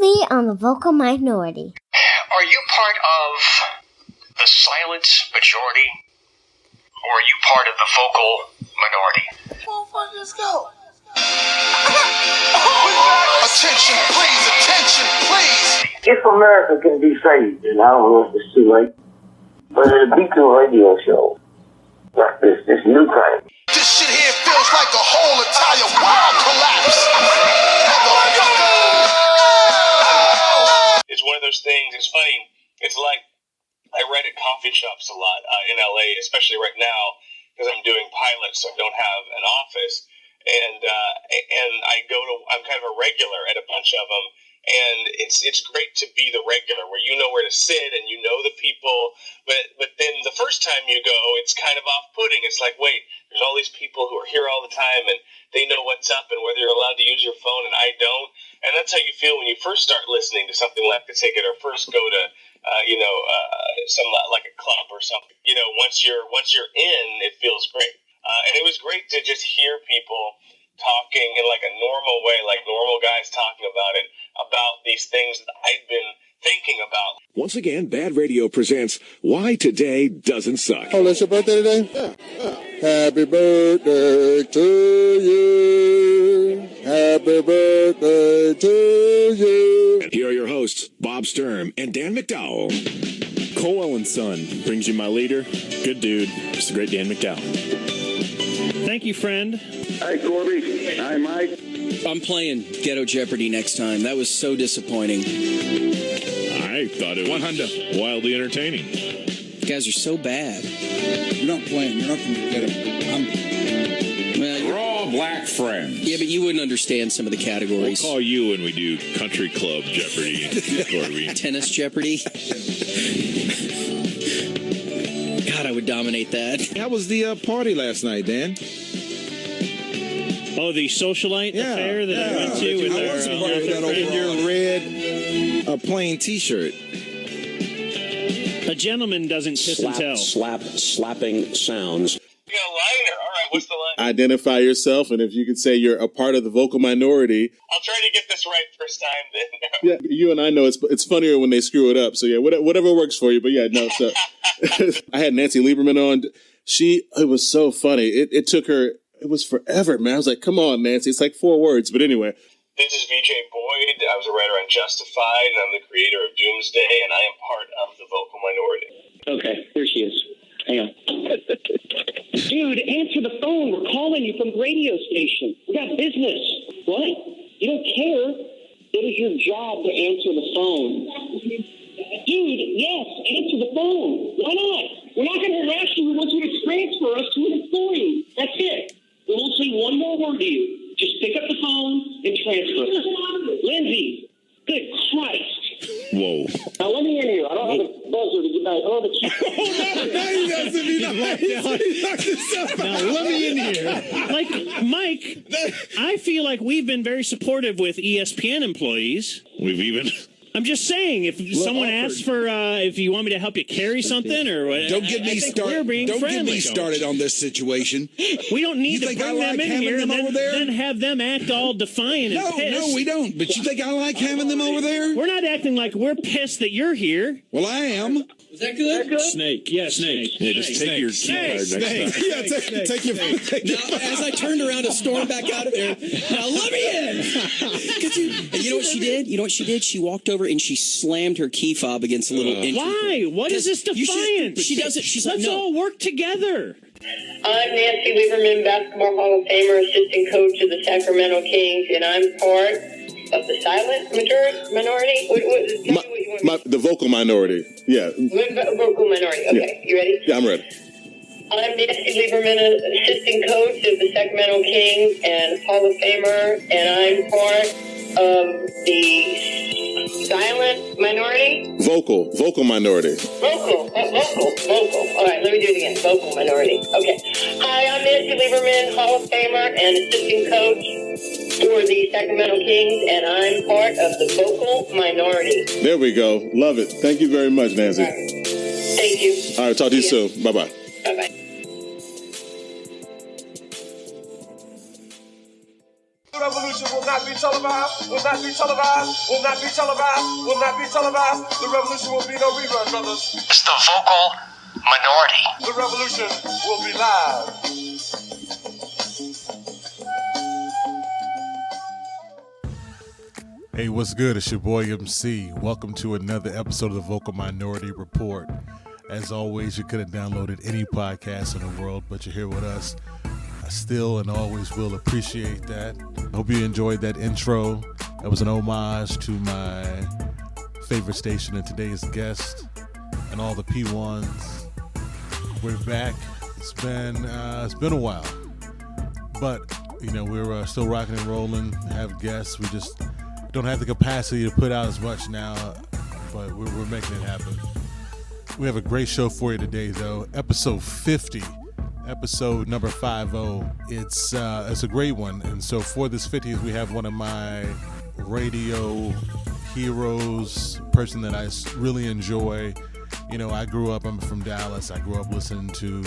exclusively on the Vocal Minority. Are you part of the silent majority? Or are you part of the vocal minority? Motherfuckers, go. Attention, please. If America can be saved, and I don't know if it's too late, but it'll be through a radio show. Like this new kind. This shit here feels like the whole entire world collapsed. Motherfucker! It's one of those things, it's funny, it's like, I read at coffee shops a lot in LA, especially right now, because I'm doing pilots, so I don't have an office. And I'm kind of a regular at a bunch of them. And it's great to be the regular where you know where to sit and you know the people. But then the first time you go, it's kind of off-putting. It's like, wait, there's all these people who are here all the time and they know what's up and whether you're allowed to use your phone and I don't. And that's how you feel when you first start listening to something like the ticket or first go to some like a club or something. You know, once you're in, it feels great. And it was great to just hear people talking in like a normal way, like normal guys talking about it, about these things that I'd been thinking about. Once again, Bad Radio presents Why Today Doesn't Suck. Oh, it's your birthday today? Yeah. Happy birthday to you. Happy birthday to you. And here are your hosts, Bob Sturm and Dan McDowell. Colwell and Son brings you my leader. Good dude. It's the great Dan McDowell. Thank you, friend. Hi, Corby. Hi, Mike. I'm playing Ghetto Jeopardy next time. That was so disappointing. I thought it was wildly entertaining. You guys are so bad. You're not playing. You're not going to get it. We're all black friends. Yeah, but you wouldn't understand some of the categories. We'll call you when we do Country Club Jeopardy, Corby. Tennis Jeopardy. God, I would dominate that. How was the party last night, Dan? Oh, the socialite affair that I went to with our in your red plain T-shirt. A gentleman doesn't kiss and tell. Slapping sounds. You got a liner. All right, what's the line? Identify yourself, and if you could say you're a part of the vocal minority. I'll try to get this right first time then. Yeah, you and I know it's funnier when they screw it up. So yeah, whatever works for you. But yeah, no. So I had Nancy Lieberman on. It was so funny. It took her. It was forever, man. I was like, come on, Nancy. It's like 4 words. But anyway. This is VJ Boyd. I was a writer on Justified, and I'm the creator of Doomsday, and I am part of the vocal minority. Okay, here she is. Hang on. Dude, answer the phone. We're calling you from the radio station. We got business. What? You don't care? It is your job to answer the phone. Dude, yes, answer the phone. Why not? We're not going to harass you. We want you to transfer us to an employee. That's it. We won't say one more word to you. Just pick up the phone and transfer. Lindsay, good Christ. Whoa. Now let me in here. I don't have a buzzer to get back. I don't have a key. Now he doesn't be Now let me in here. Like, Mike, I feel like we've been very supportive with ESPN employees. We've even... I'm just saying, if someone asks for, if you want me to help you carry something or what, don't get me started on this situation. We don't need to bring them in here and then have them act all defiant and pissed. No, we don't. But you think I like having them over there? We're not acting like we're pissed that you're here. Well, I am. Was that good? Snake. Yeah, snake. Yeah, just take your key card next time. Yeah, take your Now, as I turned around to storm back out of there, now let me in. And you know what she did? You know what she did? She walked over and she slammed her key fob against a little entry. Why? What is this defiance? She does it. She's Let's like, no. all work together. I'm Nancy Lieberman, Basketball Hall of Famer, assistant coach of the Sacramento Kings, and I'm part of the silent minority? The vocal minority. Yeah. Vocal minority. Okay. Yeah. You ready? Yeah, I'm ready. I'm Nancy Lieberman, assistant coach of the Sacramento Kings and Hall of Famer, and I'm part of the silent minority? Vocal minority. Vocal. All right, let me do it again. Vocal minority. Okay. Hi, I'm Nancy Lieberman, Hall of Famer and assistant coach for the Sacramento Kings, and I'm part of the vocal minority. There we go. Love it. Thank you very much, Nancy. Right. Thank you. All right, talk to you soon. Bye-bye. Bye-bye. Revolution will not not be televised, will not be televised, will not be televised, will not be televised. The revolution will be no rerun, brothers. It's the vocal minority. The revolution will be live. Hey, what's good? It's your boy MC. Welcome to another episode of the Vocal Minority Report. As always, you could have downloaded any podcast in the world, but you're here with us. I still and always will appreciate that. I hope you enjoyed that intro. That was an homage to my favorite station and today's guest and all the P1s. We're back. It's been a while, but we're still rocking and rolling. Have guests. We just don't have the capacity to put out as much now, but we're making it happen. We have a great show for you today, though. Episode 50, episode number 50. It's a great one, and so for this 50th, we have one of my radio heroes, person that I really enjoy. I'm from Dallas. I grew up listening to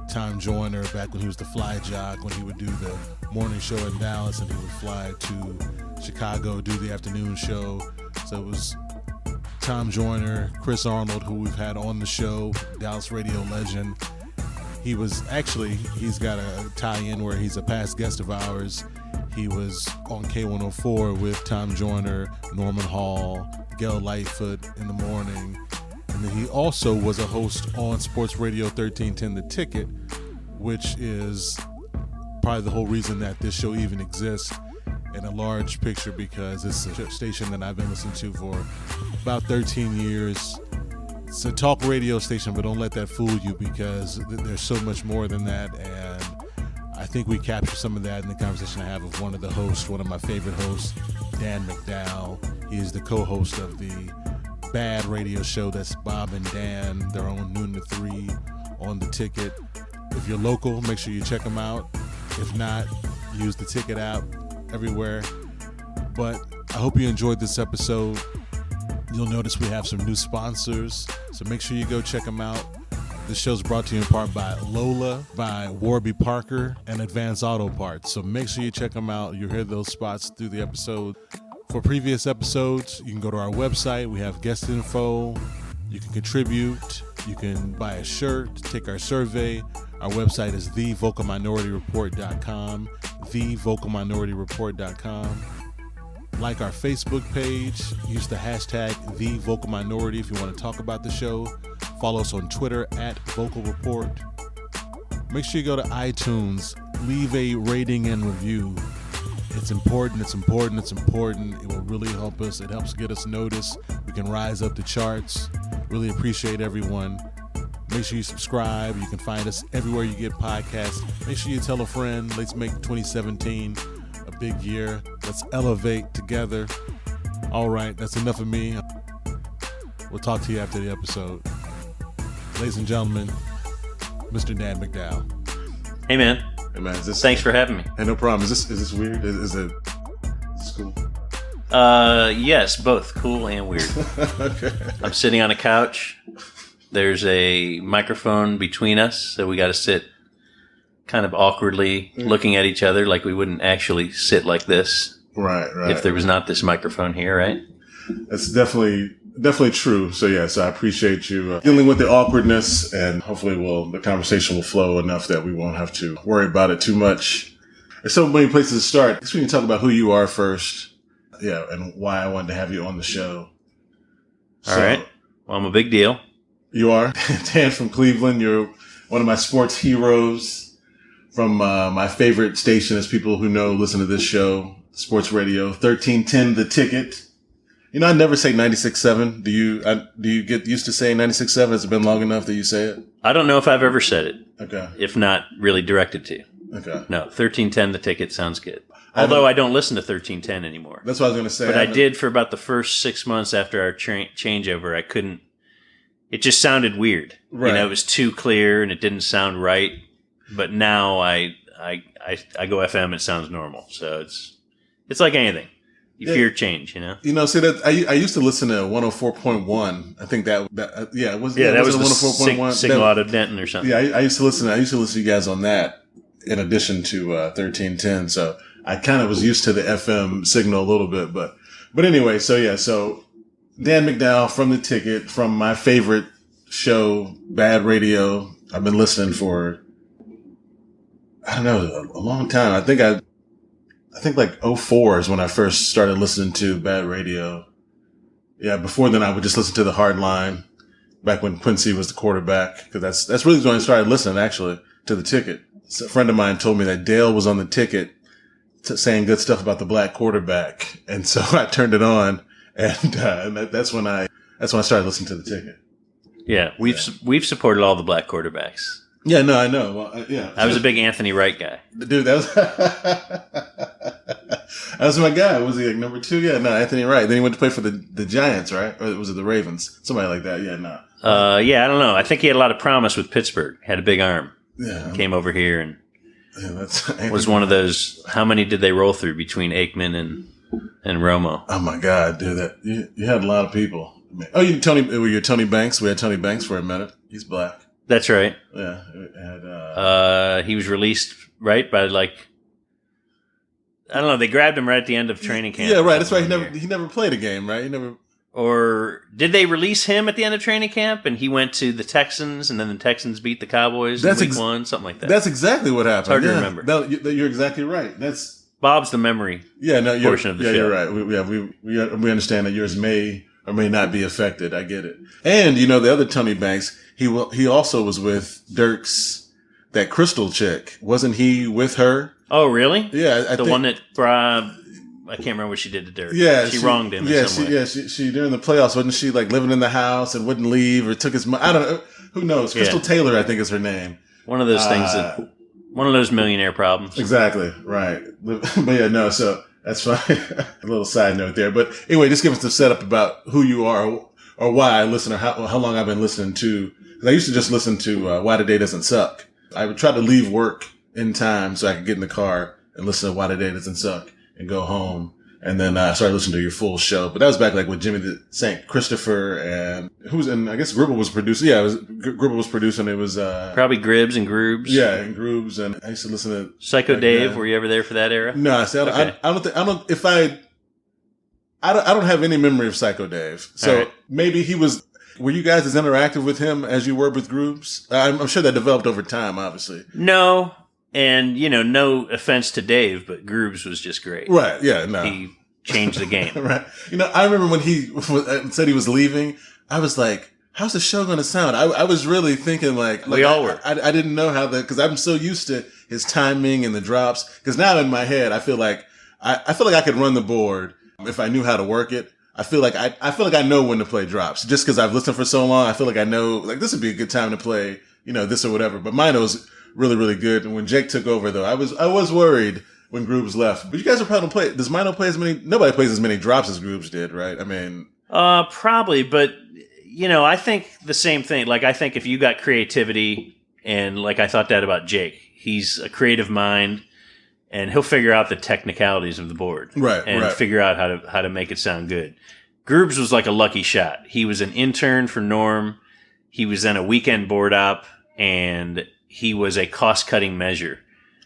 Tom Joyner back when he was the fly jock, when he would do the morning show in Dallas, and he would fly to Chicago, do the afternoon show. So it was Tom Joyner, Chris Arnold, who we've had on the show, Dallas radio legend. He's got a tie-in where he's a past guest of ours. He was on K104 with Tom Joyner, Norman Hall, Gail Lightfoot in the morning. And then he also was a host on Sports Radio 1310 The Ticket, which is probably the whole reason that this show even exists in a large picture, because it's a station that I've been listening to for about 13 years. It's a talk radio station, but don't let that fool you, because there's so much more than that. And I think we capture some of that in the conversation I have with one of the hosts, one of my favorite hosts, Dan McDowell. He is the co-host of the Bad radio show that's Bob and Dan. They're on noon to 3 on The Ticket. If you're local, make sure you check them out. If not, use the Ticket app everywhere. But I hope you enjoyed this episode. You'll notice we have some new sponsors, so make sure you go check them out. This show's brought to you in part by Lola, by Warby Parker, and Advanced Auto Parts. So make sure you check them out. You'll hear those spots through the episode. For previous episodes, you can go to our website. We have guest info. You can contribute. You can buy a shirt, take our survey. Our website is thevocalminorityReport.com, thevocalminorityReport.com. Like our Facebook page. Use the hashtag #TheVocalMinority if you want to talk about the show. Follow us on Twitter @VocalReport. Make sure you go to iTunes. Leave a rating and review. It's important. It will really help us. It helps get us noticed. We can rise up the charts. Really appreciate everyone. Make sure you subscribe. You can find us everywhere you get podcasts. Make sure you tell a friend. Let's make 2017 a big year. Let's elevate together. All right, that's enough of me. We'll talk to you after the episode. Ladies and gentlemen, Mr. Dan McDowell. Hey, man. Hey, man, thanks for having me. Hey, no problem. Is this weird? Is this cool? Yes, both cool and weird. Okay. I'm sitting on a couch. There's a microphone between us, so we got to sit kind of awkwardly looking at each other, like we wouldn't actually sit like this. Right. If there was not this microphone here, right? That's definitely true. So yes, I appreciate you dealing with the awkwardness, and hopefully the conversation will flow enough that we won't have to worry about it too much. There's so many places to start. I guess we can talk about who you are first. Yeah, and why I wanted to have you on the show. All right. Well, I'm a big deal. You are. Dan from Cleveland. You're one of my sports heroes from my favorite station, as people who know listen to this show, Sports Radio 1310 The Ticket. I never say 96.7. Do you get used to saying 96.7? Has it been long enough that you say it? I don't know if I've ever said it. Okay. If not really directed to you. Okay. No, 1310 The Ticket sounds good. Although I don't listen to 1310 anymore. That's what I was going to say. But I did for about the first 6 months after our changeover. I couldn't. It just sounded weird. Right. It was too clear and it didn't sound right. But now I go FM. It sounds normal. So it's like anything. You fear change, See that I used to listen to 104.1. I think that was that was 104.1 signal out of Denton or something. Yeah, I used to listen to you guys on that in addition to 1310. So I kind of was used to the FM signal a little bit, but anyway, so Dan McDowell from The Ticket, from my favorite show, Bad Radio. I've been listening for, I don't know, a long time. I think like 2004 is when I first started listening to Bad Radio. Yeah, before then I would just listen to the Hard Line back when Quincy was the quarterback, because that's really when I started listening actually to The Ticket. So a friend of mine told me that Dale was on The Ticket saying good stuff about the black quarterback, and so I turned it on, and that's when I started listening to The Ticket. Yeah, we've supported all the black quarterbacks. Yeah, no, I know. Well, yeah, I was a big Anthony Wright guy. Dude, that was my guy. Was he like number 2? Yeah, no, Anthony Wright. Then he went to play for the Giants, right? Or was it the Ravens? Somebody like that. Yeah, no. Yeah, I don't know. I think he had a lot of promise with Pittsburgh. Had a big arm. Yeah, came over here and was one of those. How many did they roll through between Aikman and Romo? Oh my God, dude! You had a lot of people. Oh, you're Tony Banks. We had Tony Banks for a minute. He's black. That's right. Yeah. And, he was released, right, by like, I don't know, they grabbed him right at the end of training camp. Yeah, right. That's right. He never played a game, right? Or did they release him at the end of training camp and he went to the Texans and then the Texans beat the Cowboys in week 1, something like that? That's exactly what happened. It's hard to remember. You're exactly right. Bob's the memory portion of the show. You're right. We understand that yours may or may not be affected. I get it. And, the other Tony Banks, he also was with Dirk's, that Crystal chick. Wasn't he with her? Oh, really? Yeah. I think, one that, I can't remember what she did to Dirk. Yeah. She wronged him in some way. She during the playoffs, wasn't she like living in the house and wouldn't leave or took his money? I don't know. Who knows? Crystal Taylor, I think is her name. One of those things one of those millionaire problems. Exactly. Right. But yeah, no, so that's fine. A little side note there. But anyway, just give us the setup about who you are or why I listen or how long I've been listening to. Because I used to just listen to Why the Day Doesn't Suck. I would try to leave work in time so I could get in the car and listen to Why the Day Doesn't Suck and go home. And then I started listening to your full show. But that was back like with Jimmy the St. Christopher and I guess Gribble was producing. Yeah, Gribble was producing. It was probably Gribbs and Groobs. Yeah, and Groobs. And I used to listen to Psycho Dave. Were you ever there for that era? No, see, I don't have any memory of Psycho Dave. So maybe he was. Were you guys as interactive with him as you were with Groobs? I'm sure that developed over time, obviously. No. And, no offense to Dave, but Groobs was just great. Right, yeah, no. He changed the game. Right. I remember when he said he was leaving, I was like, how's the show going to sound? I was really thinking like we all were. I didn't know how because I'm so used to his timing and the drops. Because now in my head, I feel like I could run the board if I knew how to work it. I feel like I know when to play drops just because I've listened for so long. I feel like I know like this would be a good time to play, this or whatever. But mine was really, really good. And when Jake took over, though, I was worried when Groobs left. But you guys are probably play. Does Mino play as many? Nobody plays as many drops as Groobs did, right? I mean, probably. But I think the same thing. Like I think if you got creativity, and like I thought that about Jake, he's a creative mind, and he'll figure out the technicalities of the board, right? And figure out how to make it sound good. Groobs was like a lucky shot. He was an intern for Norm. He was then a weekend board op, and he was a cost-cutting measure.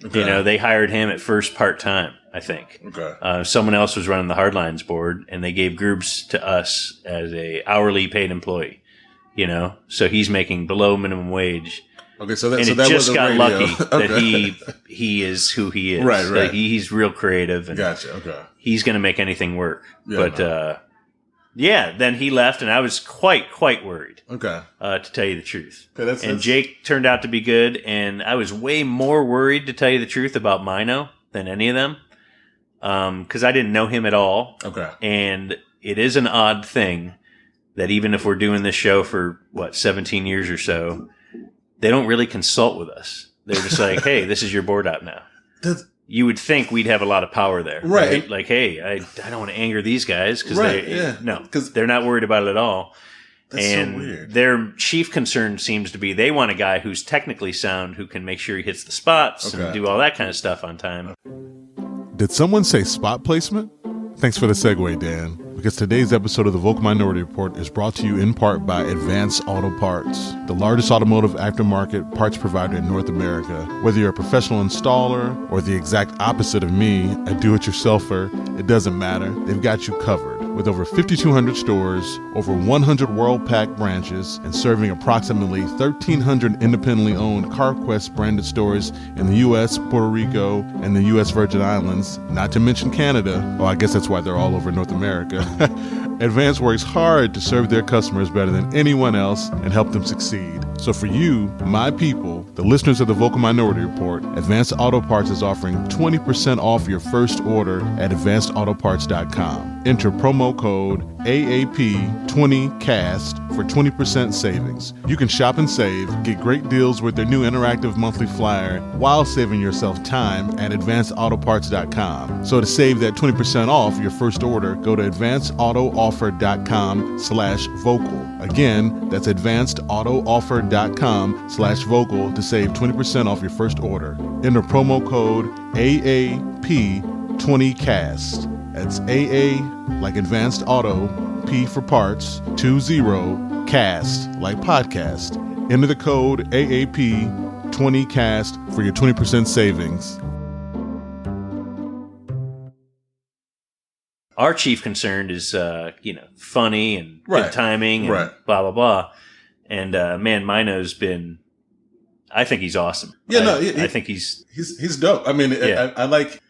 Okay. They hired him at first part-time, I think. Okay. Someone else was running the Hardlines board, and they gave Groobs to us as a hourly paid employee. So he's making below minimum wage. Okay, so that just got radio. Lucky that he is who he is. Right. That he's real creative. And gotcha. Okay. He's going to make anything work. Yeah, but then he left, and I was quite worried. Okay. To tell you the truth. Okay, and Jake turned out to be good, and I was way more worried, to tell you the truth, about Mino than any of them, because I didn't know him at all. Okay. And it is an odd thing that even if we're doing this show for, 17 years or so, they don't really consult with us. They're just like, hey, this is your board op now. You would think we'd have a lot of power there. Right. Like, hey, I don't want to anger these guys because because they're not worried about it at all. That's and so weird. Their chief concern seems to be they want a guy who's technically sound, who can make sure he hits the spots and do all that kind of stuff on time. Did someone say spot placement? Thanks for the segue, Dan. because today's episode of the Vocal Minority Report is brought to you in part by Advanced Auto Parts, the largest automotive aftermarket parts provider in North America. Whether you're a professional installer or the exact opposite of me, a do-it-yourselfer, it doesn't matter. They've got you covered. With over 5,200 stores, over 100 WorldPac branches, and serving approximately 1,300 independently owned CarQuest branded stores in the U.S., Puerto Rico, and the U.S. Virgin Islands, not to mention Canada. Oh, I guess that's why they're all over North America. Advance works hard to serve their customers better than anyone else and help them succeed. So for you, my people, the listeners of the Vocal Minority Report, Advanced Auto Parts is offering 20% off your first order at advancedautoparts.com. Enter promo code AAP20CAST for 20% savings. You can shop and save, get great deals with their new interactive monthly flyer while saving yourself time at advancedautoparts.com. So to save that 20% off your first order, go to advancedautooffer.com/vocal. Again, that's advancedautooffer.com/vocal to save 20% off your first order. Enter promo code AAP20CAST. That's AA like Advanced Auto, P for parts, 20 cast like podcast. Enter the code AAP20CAST for your 20% savings. Our chief concern is, funny and Right. good timing and Right. blah, blah, blah. And, man, Mino's been, I think he's awesome. Yeah, I think he's dope. I mean, Yeah. I like.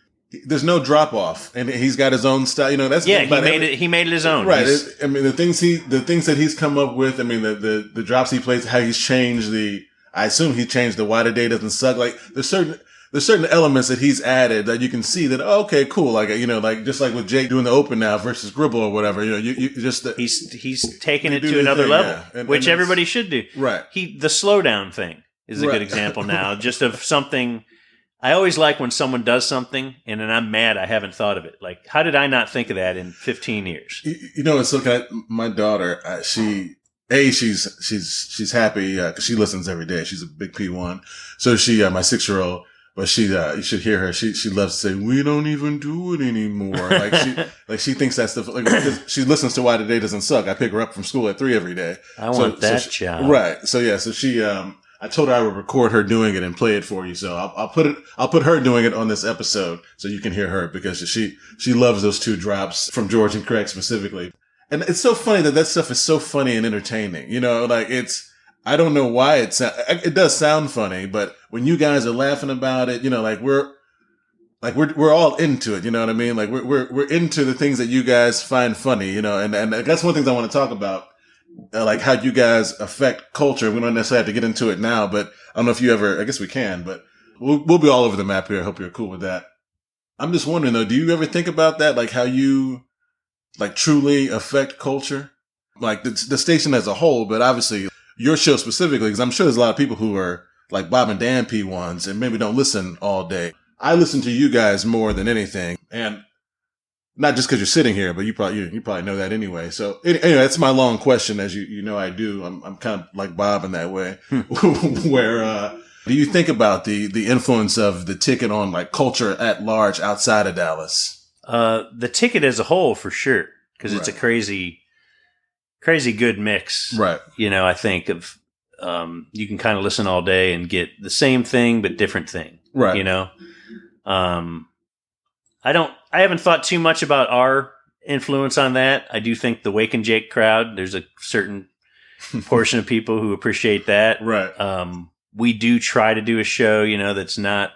There's no drop off, and he's got his own style. That's he made it his own. Right. I mean, the things that he's come up with. I mean, the drops he plays, how he's changed I assume he changed the Why Today Doesn't Suck. Like there's certain elements that he's added that you can see that okay, cool. Like like just like with Jake doing the open now versus Gribble or whatever. You just he's taken it to another level, which everybody should do. Right. The slowdown thing is a good example now, just of something. I always like when someone does something and then I'm mad I haven't thought of it. Like, how did I not think of that in 15 years? It's okay. My daughter, she's happy because she listens every day. She's a big P1. So she, my 6-year-old, but she, you should hear her. She loves to say, "We don't even do it anymore." She thinks that's because she listens to Why Today Doesn't Suck. I pick her up from school at 3 every day. I want that child. Right. So yeah. So she, I told her I would record her doing it and play it for you. So I'll put her doing it on this episode so you can hear her because she loves those 2 drops from George and Craig specifically. And it's so funny that stuff is so funny and entertaining. I don't know why it does sound funny, but when you guys are laughing about it, we're all into it. You know what I mean? Like we're into the things that you guys find funny, and that's one of the things I want to talk about. Like how you guys affect culture. We don't necessarily have to get into it now, but I don't know if you ever, I guess we can, but we'll be all over the map here. I hope you're cool with that. I'm just wondering though, do you ever think about that? Like how you truly affect culture? Like the station as a whole, but obviously your show specifically, because I'm sure there's a lot of people who are like Bob and Dan P1s and maybe don't listen all day. I listen to you guys more than anything. And not just because you're sitting here, but you probably know that anyway. So anyway, that's my long question. As you know, I do. I'm kind of like Bob in that way. Where do you think about the influence of the ticket on like culture at large outside of Dallas? The ticket as a whole, for sure, because it's a crazy good mix. Right. I think of you can kind of listen all day and get the same thing but different thing. Right. I haven't thought too much about our influence on that. I do think the Wake and Jake crowd, there's a certain portion of people who appreciate that. Right. We do try to do a show, that's not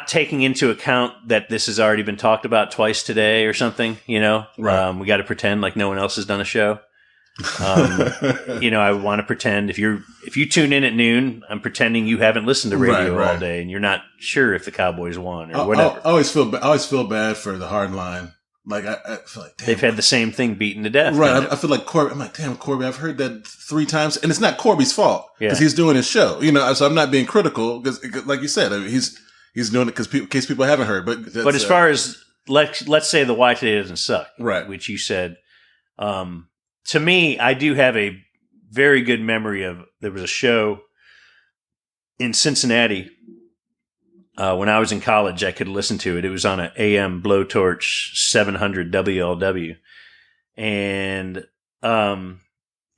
taking into account that this has already been talked about twice today or something, Right. We got to pretend like no one else has done a show. I want to pretend if you tune in at noon, I'm pretending you haven't listened to radio all day and you're not sure if the Cowboys won or whatever. I always feel bad for the hard line. Like I feel like damn, they've had the same thing beaten to death. Right. I feel like Corby. I'm like, damn, Corby. I've heard that 3 times, and it's not Corby's fault because he's doing his show. So I'm not being critical because, like you said, he's doing it in case people haven't heard. But as far as let's say the Why Today Doesn't Suck, right? Which you said. To me, I do have a very good memory of there was a show in Cincinnati when I was in college, I could listen to it. It was on an AM Blowtorch 700 WLW. And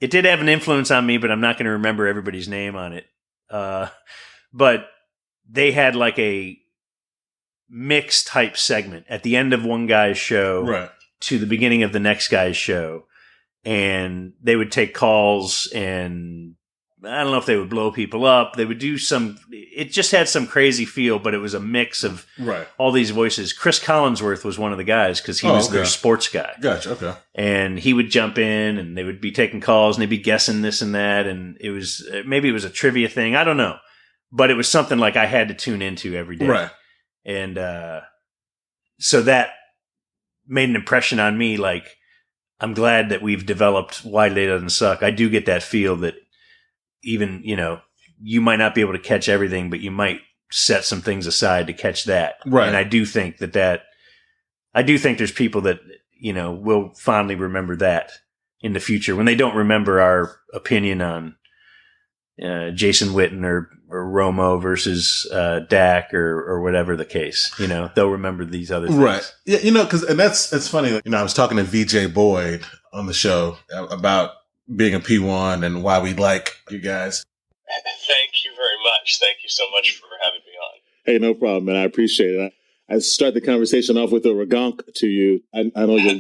it did have an influence on me, but I'm not going to remember everybody's name on it. But they had like a mix type segment at the end of one guy's show to the beginning of the next guy's show. And they would take calls, and I don't know if they would blow people up. They would do it just had some crazy feel, but it was a mix of all these voices. Chris Collinsworth was one of the guys because he was their sports guy. Gotcha. Okay. And he would jump in, and they would be taking calls, and they'd be guessing this and that. And maybe it was a trivia thing. I don't know. But it was something like I had to tune into every day. Right. And so that made an impression on me. Like, I'm glad that we've developed Why Today Doesn't Suck. I do get that feel that even, you might not be able to catch everything, but you might set some things aside to catch that. Right. And I do think I do think there's people that, will fondly remember that in the future when they don't remember our opinion on Jason Witten or Romo versus Dak or whatever the case. They'll remember these other things. Right. Yeah, it's funny. I was talking to VJ Boyd on the show about being a P1 and why we like you guys. Thank you very much. Thank you so much for having me on. Hey, no problem, man. I appreciate it. I start the conversation off with a regonk to you. I know you'll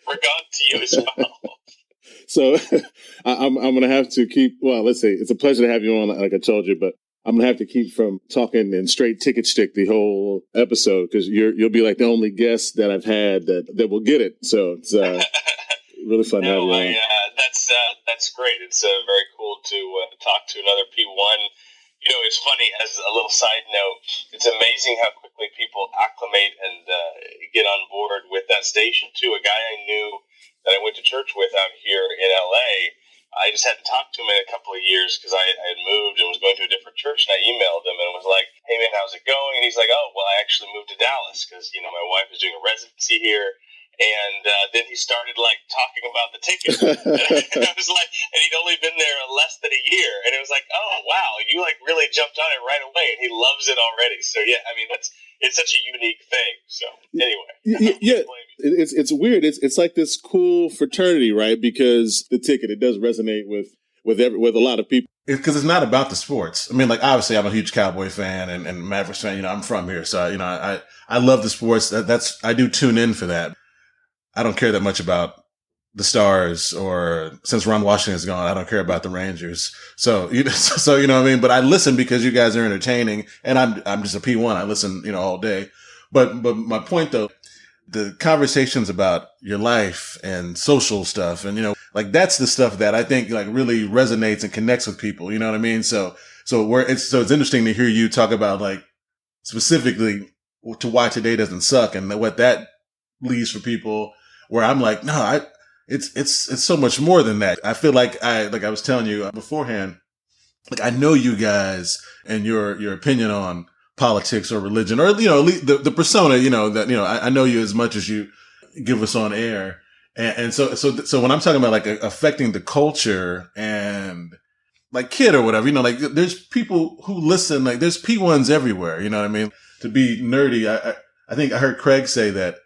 regonk to you as well. So I'm going to have to keep, let's say it's a pleasure to have you on, like I told you, but I'm going to have to keep from talking in straight ticket stick the whole episode because you'll be like the only guest that I've had that will get it. So it's really fun to have you on. That's great. It's very cool to talk to another P1. It's funny, as a little side note, it's amazing how quickly people acclimate and get on board with that station, too. A guy I knew that I went to church with out here in L.A., I just hadn't talked to him in a couple of years because I had moved and was going to a different church, and I emailed him and was like, hey, man, how's it going? And he's like, oh, well, I actually moved to Dallas because, my wife is doing a residency here. And then he started talking about the ticket. And I was like, and he'd only been there less than a year. And it was like, oh, wow, you really jumped on it right away. And he loves it already. So, yeah, it's such a unique thing. So, anyway. Yeah, it's weird. It's like this cool fraternity, right? Because the ticket, it does resonate with a lot of people. Because it's not about the sports. Obviously, I'm a huge Cowboy fan and Mavericks fan. I'm from here. So, I love the sports. I do tune in for that. I don't care that much about the Stars, or since Ron Washington is gone, I don't care about the Rangers. So you know what I mean? But I listen because you guys are entertaining, and I'm just a P1. I listen, all day. But my point though, the conversations about your life and social stuff, and that's the stuff that I think really resonates and connects with people. You know what I mean? So it's interesting to hear you talk about specifically to why today doesn't suck and what that leaves for people. Where I'm like, no, it's so much more than that. I feel like I was telling you beforehand, I know you guys and your opinion on politics or religion, or the persona, I know you as much as you give us on air, and so when I'm talking about affecting the culture and kid or whatever, there's people who listen, there's P1s everywhere, you know what I mean? To be nerdy, I think I heard Craig say that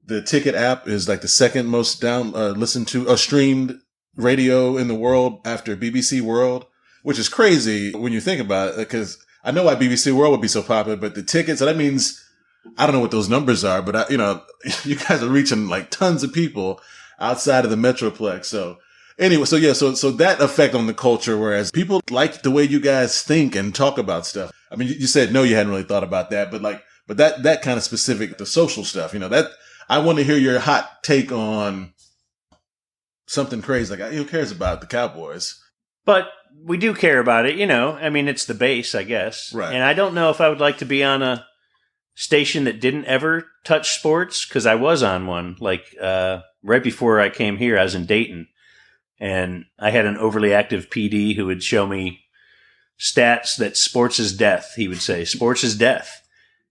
the Ticket app is the second most listened to streamed radio in the world after BBC World, which is crazy when you think about it, because I know why BBC World would be so popular, but the Ticket, so that means, I don't know what those numbers are, but you guys are reaching tons of people outside of the Metroplex. So anyway, so that effect on the culture, whereas people like the way you guys think and talk about stuff. You said, no, you hadn't really thought about that, but that kind of specific, the social stuff, that, I want to hear your hot take on something crazy. Who cares about the Cowboys? But we do care about it, it's the base, I guess. Right. And I don't know if I would like to be on a station that didn't ever touch sports, because I was on one. Right before I came here, I was in Dayton. And I had an overly active PD who would show me stats that sports is death. He would say, sports is death.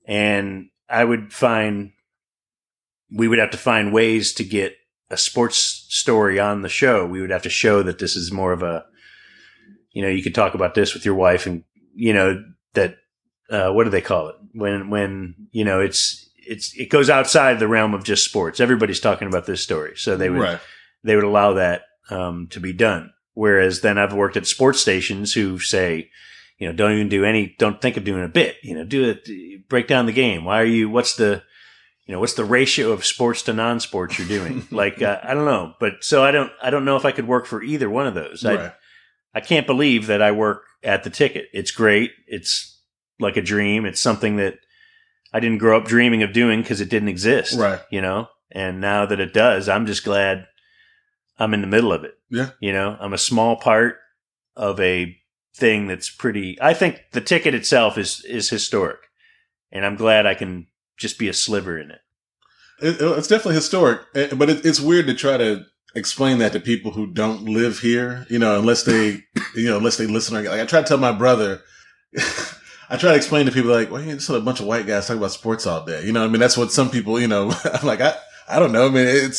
And we would have to find ways to get a sports story on the show. We would have to show that this is more of a, you could talk about this with your wife, and, that what do they call it? When it goes outside the realm of just sports. Everybody's talking about this story. So they would allow that to be done. Whereas then I've worked at sports stations who say, don't think of doing a bit, do it, break down the game. What's the ratio of sports to non-sports you're doing? Like, I don't know. But so I don't know if I could work for either one of those. Right. I can't believe that I work at the Ticket. It's great. It's like a dream. It's something that I didn't grow up dreaming of doing because it didn't exist. Right. And now that it does, I'm just glad I'm in the middle of it. Yeah. I'm a small part of a thing that's I think the Ticket itself is historic, and I'm glad I can just be a sliver in it. It's definitely historic, but it's weird to try to explain that to people who don't live here, unless they listen. Like I try to tell my brother, I try to explain to people like, well, it's a bunch of white guys talking about sports all day. That's what some people, I'm like, I don't know. I mean,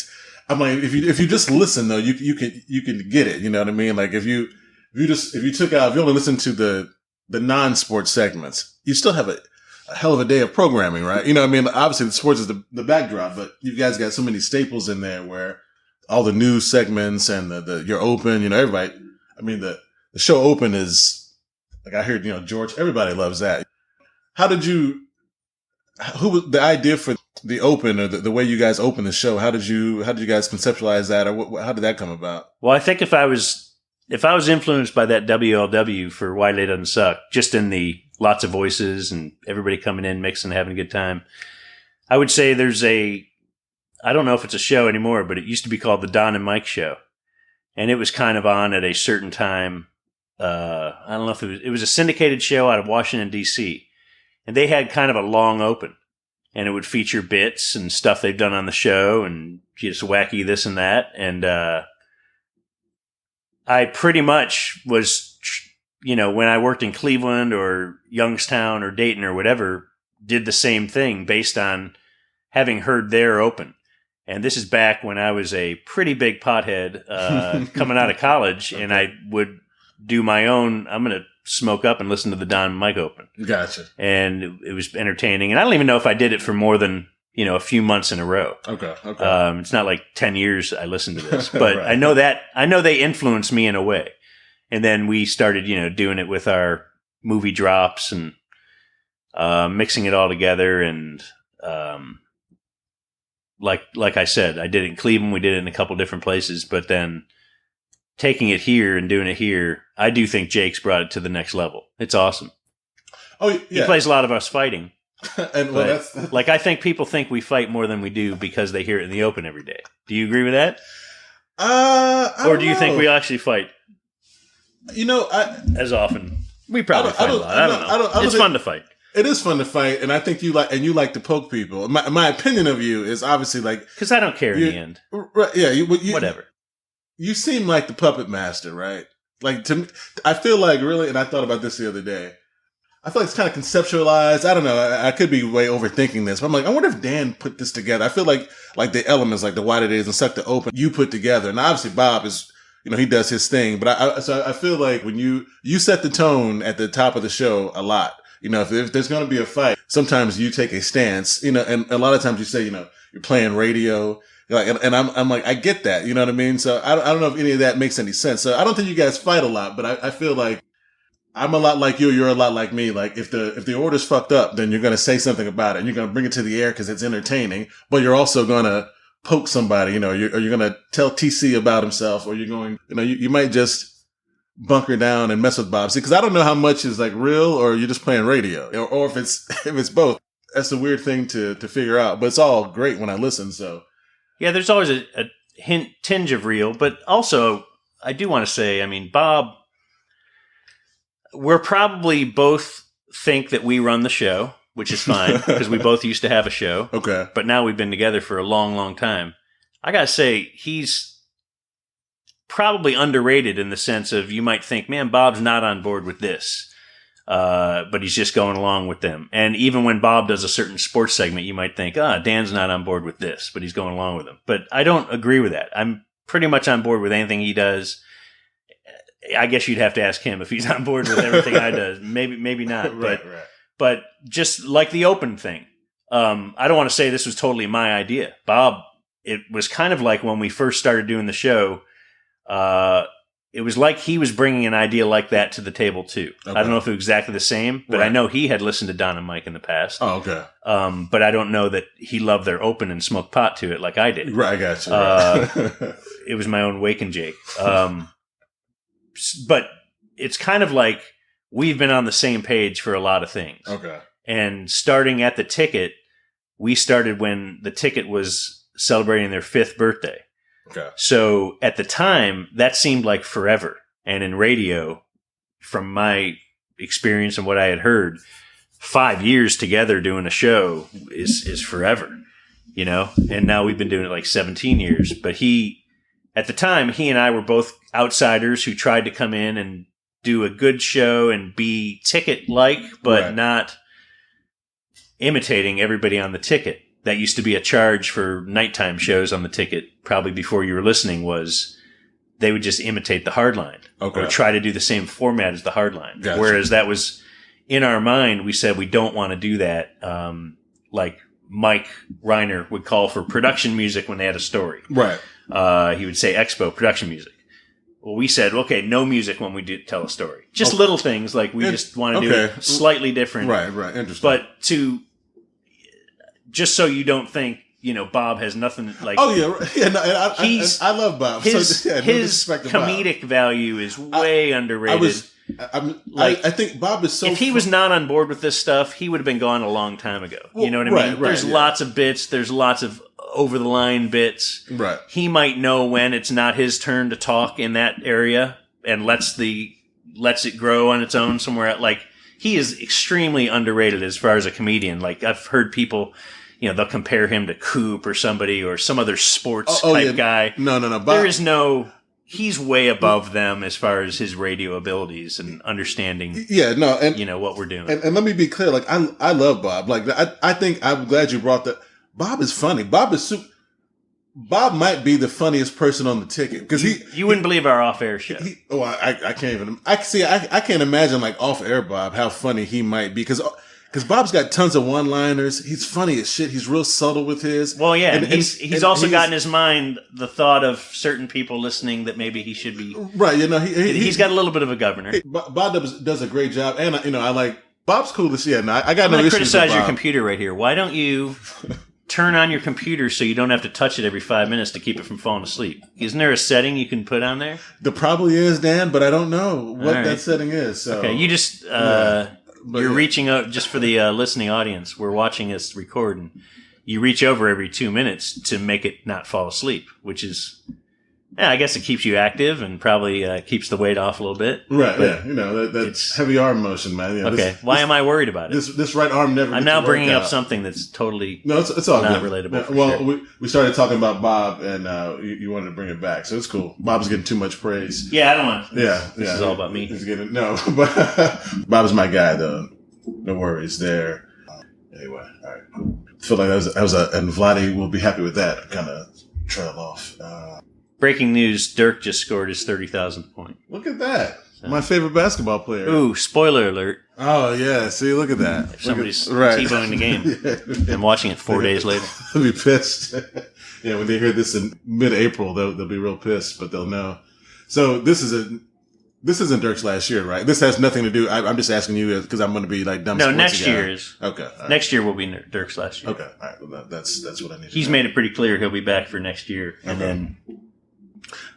I'm like, if you just listen though, you can get it. You know what I mean? Like if you only listen to the non-sports segments, you still have a hell of a day of programming, right? I mean, obviously the sports is the backdrop, but you guys got so many staples in there where all the news segments and your open, everybody, I mean, the show open is like, I heard, George, everybody loves that. Who was the idea for the open or the way you guys open the show? How did you guys conceptualize that, or how did that come about? Well, I think if I was influenced by that WLW for Why They Doesn't Suck, just in the lots of voices and everybody coming in, mixing, having a good time, I would say there's I don't know if it's a show anymore, but it used to be called the Don and Mike Show. And it was kind of on at a certain time. I don't know if it was a syndicated show out of Washington, D.C. And they had kind of a long open. And it would feature bits and stuff they've done on the show and just wacky this and that. And I pretty much was, when I worked in Cleveland or Youngstown or Dayton or whatever, did the same thing based on having heard their open. And this is back when I was a pretty big pothead coming out of college, and I would do my own, I'm going to smoke up and listen to the Don and Mike open. Gotcha. And it was entertaining. And I don't even know if I did it for more than, a few months in a row. Okay. It's not like 10 years I listened to this, but Right. I know they influenced me in a way. And then we started, doing it with our movie drops and mixing it all together. And like I said, I did it in Cleveland. We did it in a couple different places. But then taking it here and doing it here, I do think Jake's brought it to the next level. It's awesome. Oh, yeah. He plays a lot of us fighting. And well, that's like, I think people think we fight more than we do because they hear it in the open every day. Do you agree with that? Or do you think we actually fight? As often. We probably fight a lot. I don't know. It's fun to fight. It is fun to fight, and I think you like to poke people. My opinion of you is obviously like, because I don't care in the end. Right? Yeah. Whatever. You seem like the puppet master, right? Like to me, I feel like really, and I thought about this the other day. I feel like it's kind of conceptualized. I don't know. I could be way overthinking this, but I'm like, I wonder if Dan put this together. I feel like the elements, like the Why It Is and Suck the Open, you put together. And obviously Bob is, he does his thing. But I feel like when you set the tone at the top of the show a lot. If there's going to be a fight, sometimes you take a stance. And a lot of times you say, you're playing radio. And I'm like, I get that. You know what I mean? So I don't know if any of that makes any sense. So I don't think you guys fight a lot, but I feel like I'm a lot like you. You're a lot like me. Like if the order's fucked up, then you're going to say something about it and you're going to bring it to the air because it's entertaining, but you're also going to poke somebody, or you're going to tell TC about himself, or you're going, you might just bunker down and mess with Bob. See, because I don't know how much is like real or you're just playing radio, or if it's both. That's a weird thing to figure out, but it's all great when I listen. So yeah, there's always a tinge of real, but also I do want to say, Bob, we're probably both think that we run the show, which is fine because we both used to have a show. Okay. But now we've been together for a long, long time. I got to say, he's probably underrated in the sense of you might think, man, Bob's not on board with this. But he's just going along with them. And even when Bob does a certain sports segment, you might think, Dan's not on board with this, but he's going along with them. But I don't agree with that. I'm pretty much on board with anything he does. I guess you'd have to ask him if he's on board with everything I do. Maybe not. Right. But just like the open thing, I don't want to say this was totally my idea. Bob, it was kind of like when we first started doing the show, it was like he was bringing an idea like that to the table too. Okay. I don't know if it was exactly the same, but right. I know he had listened to Don and Mike in the past. Oh, okay. But I don't know that he loved their open and smoked pot to it like I did. Right, I got you. Right. It was my own Wake and Jake. But it's kind of like we've been on the same page for a lot of things. Okay. And starting at the Ticket, we started when the Ticket was celebrating their 5th birthday. Okay. So at the time, that seemed like forever. And in radio, from my experience and what I had heard, 5 years together doing a show is forever, you know? And now we've been doing it like 17 years. But at the time, he and I were both outsiders who tried to come in and do a good show and be Ticket-like, but right. not imitating everybody on the Ticket. That used to be a charge for nighttime shows on the Ticket, probably before you were listening, was they would just imitate the Hardline. Okay. Or try to do the same format as the Hardline. Gotcha. Whereas that was, in our mind, we said we don't want to do that. Like Mike Reiner would call for production music when they had a story. Right. He would say expo, production music. Well, we said, okay, no music when we do tell a story. Just little things like we just want to do it slightly different. Right, interesting. But just so you don't think, you know, Bob has nothing like. Oh yeah. No, I love Bob. His comedic value is way underrated. I think Bob is so. If he was not on board with this stuff, he would have been gone a long time ago. Well, you know what I mean? Right, there's lots of bits. There's lots of over the line bits. Right. He might know when it's not his turn to talk in that area and lets it grow on its own somewhere. Like, he is extremely underrated as far as a comedian. Like, I've heard people, you know, they'll compare him to Coop or somebody or some other sports type guy. No. Bob, he's way above them as far as his radio abilities and understanding. Yeah, no, and you know what we're doing. And let me be clear, like I love Bob. Like I think I'm glad you brought that. Bob is funny. Bob Bob might be the funniest person on the Ticket because you wouldn't believe our off-air show. I can't even. I can't imagine like off-air Bob how funny he might be because Bob's got tons of one-liners. He's funny as shit. He's real subtle with his. Well, yeah. And he's also got in his mind the thought of certain people listening that maybe he should be. Right. You know, he's got a little bit of a governor. Bob does a great job. And, you know, I like Bob's cool as shit. I got no issues with Bob. I'm going to criticize your computer right here. Why don't you turn on your computer so you don't have to touch it every 5 minutes to keep it from falling asleep? Isn't there a setting you can put on there? There probably is, Dan, but I don't know what that setting is. So. Okay. You just... You're reaching out just for the listening audience. We're watching us record, and you reach over every 2 minutes to make it not fall asleep, which is, I guess it keeps you active and probably keeps the weight off a little bit. Right, but you know, that's heavy arm motion, man. You know, okay, why am I worried about it? This right arm never. I'm now bringing up something that's totally it's all not good. Relatable. Well, sure. we started talking about Bob, and you wanted to bring it back, so it's cool. Bob's getting too much praise. Yeah, I don't want. This is all about me. He's getting but Bob's my guy, though. No worries there. Anyway, all right. I feel like that was and Vladdy will be happy with that. Kind of trail off. Breaking news: Dirk just scored his 30,000th point. Look at that! So. My favorite basketball player. Ooh, spoiler alert! Oh yeah, see, look at that. If somebody's T-boning the game. I'm watching it 4 days later. They'll be pissed. Yeah, when they hear this in mid-April, they'll be real pissed, but they'll know. So this isn't Dirk's last year, right? This has nothing to do. I'm just asking you because I'm going to be like dumb. No, next year is okay. Right. Next year will be Dirk's last year. Okay, all right. Well, that's what I need. He's made it pretty clear he'll be back for next year, and then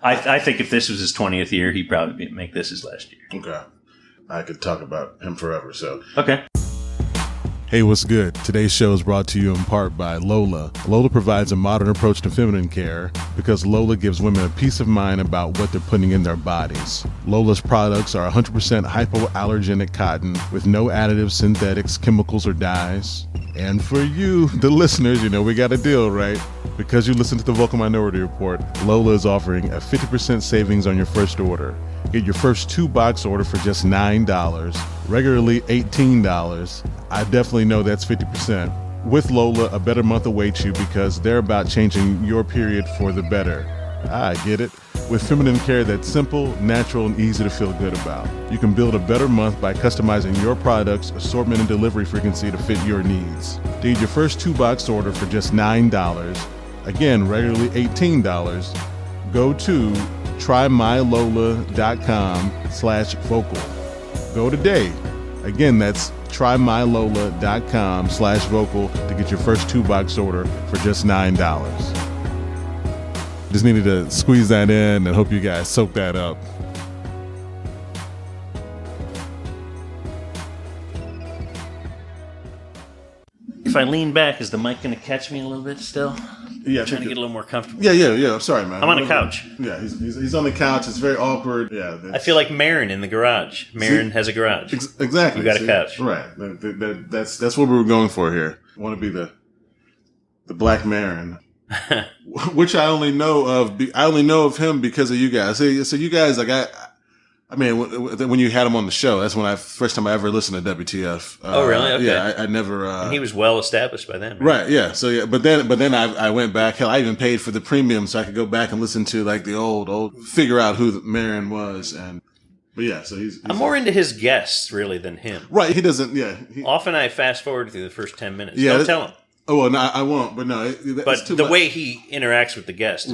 I think if this was his 20th year, he'd probably make this his last year. Okay, I could talk about him forever. So okay. Hey, what's good? Today's show is brought to you in part by Lola. Lola provides a modern approach to feminine care because Lola gives women a peace of mind about what they're putting in their bodies. Lola's products are 100% hypoallergenic cotton with no additives, synthetics, chemicals, or dyes. And for you, the listeners, you know we got a deal, right? Because you listen to the Vocal Minority Report, Lola is offering a 50% savings on your first order. Get your first 2-box order for just $9, regularly $18. I definitely know that's 50%. With Lola, a better month awaits you because they're about changing your period for the better. I get it. with feminine care that's simple, natural, and easy to feel good about. You can build a better month by customizing your product's assortment and delivery frequency to fit your needs. To get your first 2-box order for just $9, again, regularly $18, go to trymylola.com/vocal. Go today. Again, that's trymylola.com/vocal to get your first 2-box order for just $9. Just needed to squeeze that in and hope you guys soak that up. If I lean back, is the mic going to catch me a little bit still? Yeah, I'm trying to get a little more comfortable. Yeah. I'm sorry, man. I'm on a couch. Yeah, he's on the couch. It's very awkward. Yeah, I feel like Marin in the garage. Marin has a garage. Exactly. You got a couch, right? That's what we were going for here. I want to be the Black Marin, which I only know of. I only know of him because of you guys. So you guys, like I mean, when you had him on the show, that's when first time I ever listened to WTF. Oh, really? Okay. Yeah, I never. And he was well established by then, right? Yeah. So yeah, but then I went back. Hell, I even paid for the premium so I could go back and listen to like the old, figure out who Marin was. But yeah, so he's I'm more into his guests really than him. Right? He doesn't. Yeah. Often I fast forward through the first 10 minutes. Yeah, don't tell him. Oh well, no, I won't. But no, but the way he interacts with the guests,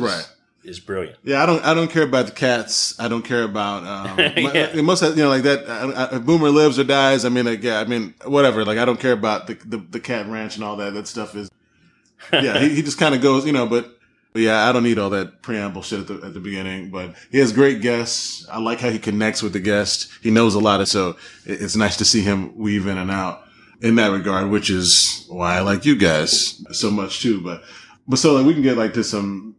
is brilliant. Yeah, I don't care about the cats. I don't care about it must have, like that. Boomer lives or dies. I mean, whatever. Like I don't care about the cat ranch and all that. That stuff is. Yeah, he just kind of goes, But yeah, I don't need all that preamble shit at the beginning. But he has great guests. I like how he connects with the guest. He knows a lot so it's nice to see him weave in and out in that regard, which is why I like you guys so much too. But so like we can get like to some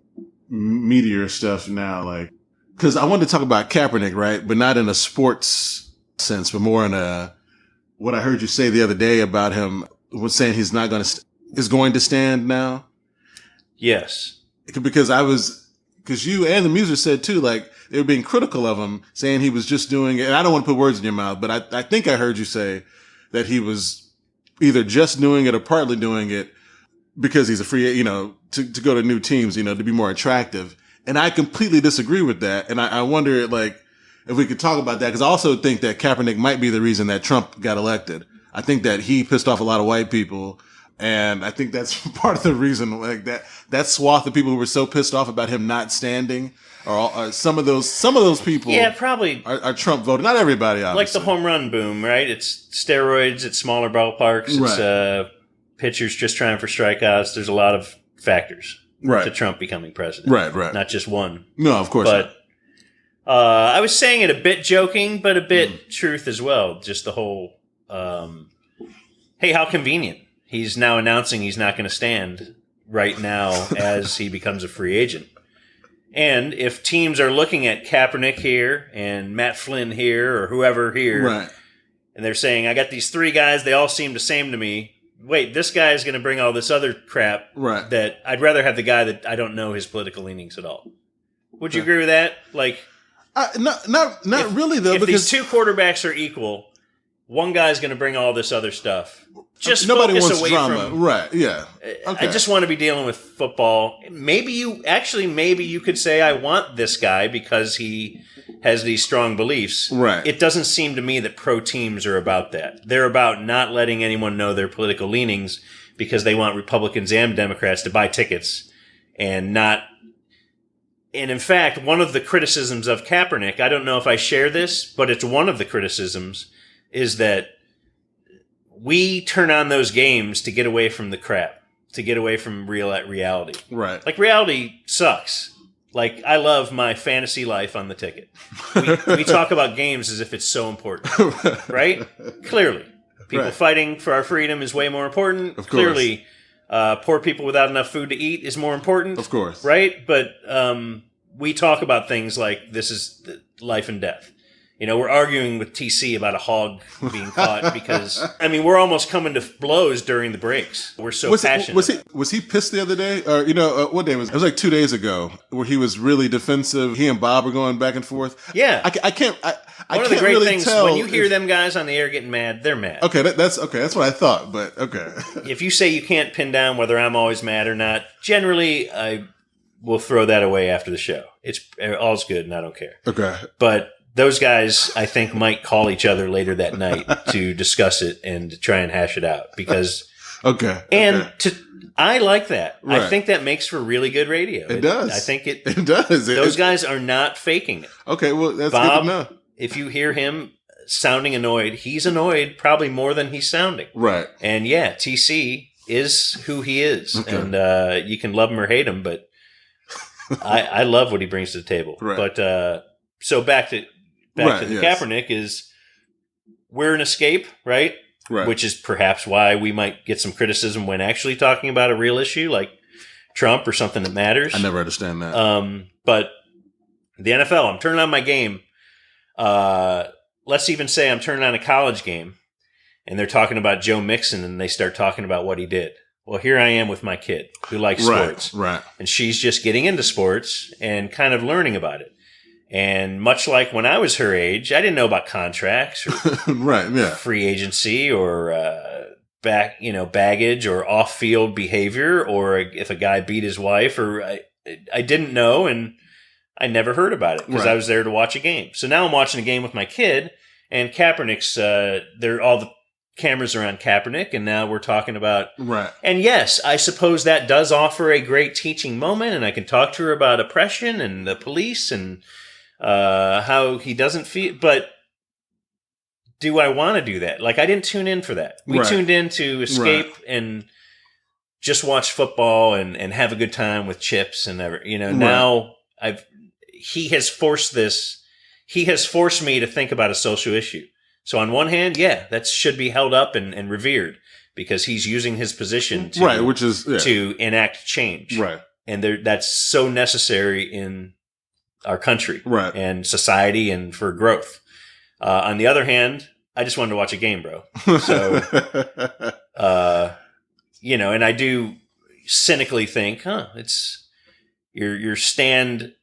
meteor stuff now, like, because I wanted to talk about Kaepernick, right? But not in a sports sense, but more in what I heard you say the other day about him was saying he's not going to is going to stand now. Yes, because you and the Muser said too, like they were being critical of him, saying he was just doing it. And I don't want to put words in your mouth, but I think I heard you say that he was either just doing it or partly doing it because he's a free, to go to new teams, to be more attractive. And I completely disagree with that. And I wonder, like, if we could talk about that, because I also think that Kaepernick might be the reason that Trump got elected. I think that he pissed off a lot of white people. And I think that's part of the reason, like that swath of people who were so pissed off about him not standing are some of those people. Yeah, probably are Trump voted. Not everybody, obviously. Like the home run boom, right? It's steroids, it's smaller ballparks, it's pitchers just trying for strikeouts. There's a lot of factors to Trump becoming president. Right. Not just one. No, of course not. I was saying it a bit joking, but a bit truth as well. Just the whole, hey, how convenient. He's now announcing he's not going to stand right now as he becomes a free agent. And if teams are looking at Kaepernick here and Matt Flynn here or whoever here, and they're saying, I got these 3 guys, they all seem the same to me. Wait, this guy is going to bring all this other crap that I'd rather have the guy that I don't know his political leanings at all. Would you agree with that? Like, not really though. If because these 2 quarterbacks are equal, one guy's going to bring all this other stuff. Just nobody focus wants away drama, from right? Yeah. Okay. I just want to be dealing with football. Maybe you could say I want this guy because he has these strong beliefs. Right. It doesn't seem to me that pro teams are about that. They're about not letting anyone know their political leanings because they want Republicans and Democrats to buy tickets and not. And in fact, one of the criticisms of Kaepernick, I don't know if I share this, but it's one of the criticisms, is that we turn on those games to get away from the crap, to get away from reality. Right. Like, reality sucks. Like, I love my fantasy life on the ticket. We talk about games as if it's so important, right? Clearly. People fighting for our freedom is way more important. Of course. Clearly, poor people without enough food to eat is more important. Of course. Right? But we talk about things like this is life and death. We're arguing with TC about a hog being caught because, we're almost coming to blows during the breaks. We're so passionate. Was he pissed the other day? Or, what day was it? It was like 2 days ago where he was really defensive. He and Bob were going back and forth. Yeah. I can't One of the great really things, tell when you hear them guys on the air getting mad, they're mad. Okay, that's what I thought, but okay. If you say you can't pin down whether I'm always mad or not, generally we'll throw that away after the show. It's all's good, and I don't care. Okay. But those guys, I think, might call each other later that night to discuss it and to try and hash it out because. Okay. And I like that. Right. I think that makes for really good radio. It does. I think it does. Those guys are not faking it. Okay, well, that's Bob, good to know. If you hear him sounding annoyed, he's annoyed probably more than he's sounding. Right. And yeah, TC is who he is. Okay. And you can love him or hate him, but I love what he brings to the table. Right. But so back to the Kaepernick is we're an escape, right? Right. Which is perhaps why we might get some criticism when actually talking about a real issue like Trump or something that matters. I never understand that. But the NFL, I'm turning on my game. Let's even say I'm turning on a college game and they're talking about Joe Mixon and they start talking about what he did. Well, here I am with my kid who likes sports. Right. And she's just getting into sports and kind of learning about it. And much like when I was her age, I didn't know about contracts or free agency or baggage or off-field behavior or if a guy beat his wife or I didn't know and I never heard about it because I was there to watch a game. So now I'm watching a game with my kid and Kaepernick's all the cameras are on Kaepernick and now we're talking about And yes, I suppose that does offer a great teaching moment and I can talk to her about oppression and the police and how he doesn't feel, but do I want to do that? Like I didn't tune in for that. We tuned in to escape and just watch football and have a good time with chips and now he has forced me to think about a social issue. So on one hand, that should be held up and revered because he's using his position to enact change. Right. And that's so necessary in our country and society and for growth. On the other hand, I just wanted to watch a game, bro. So, and I do cynically think, it's your stand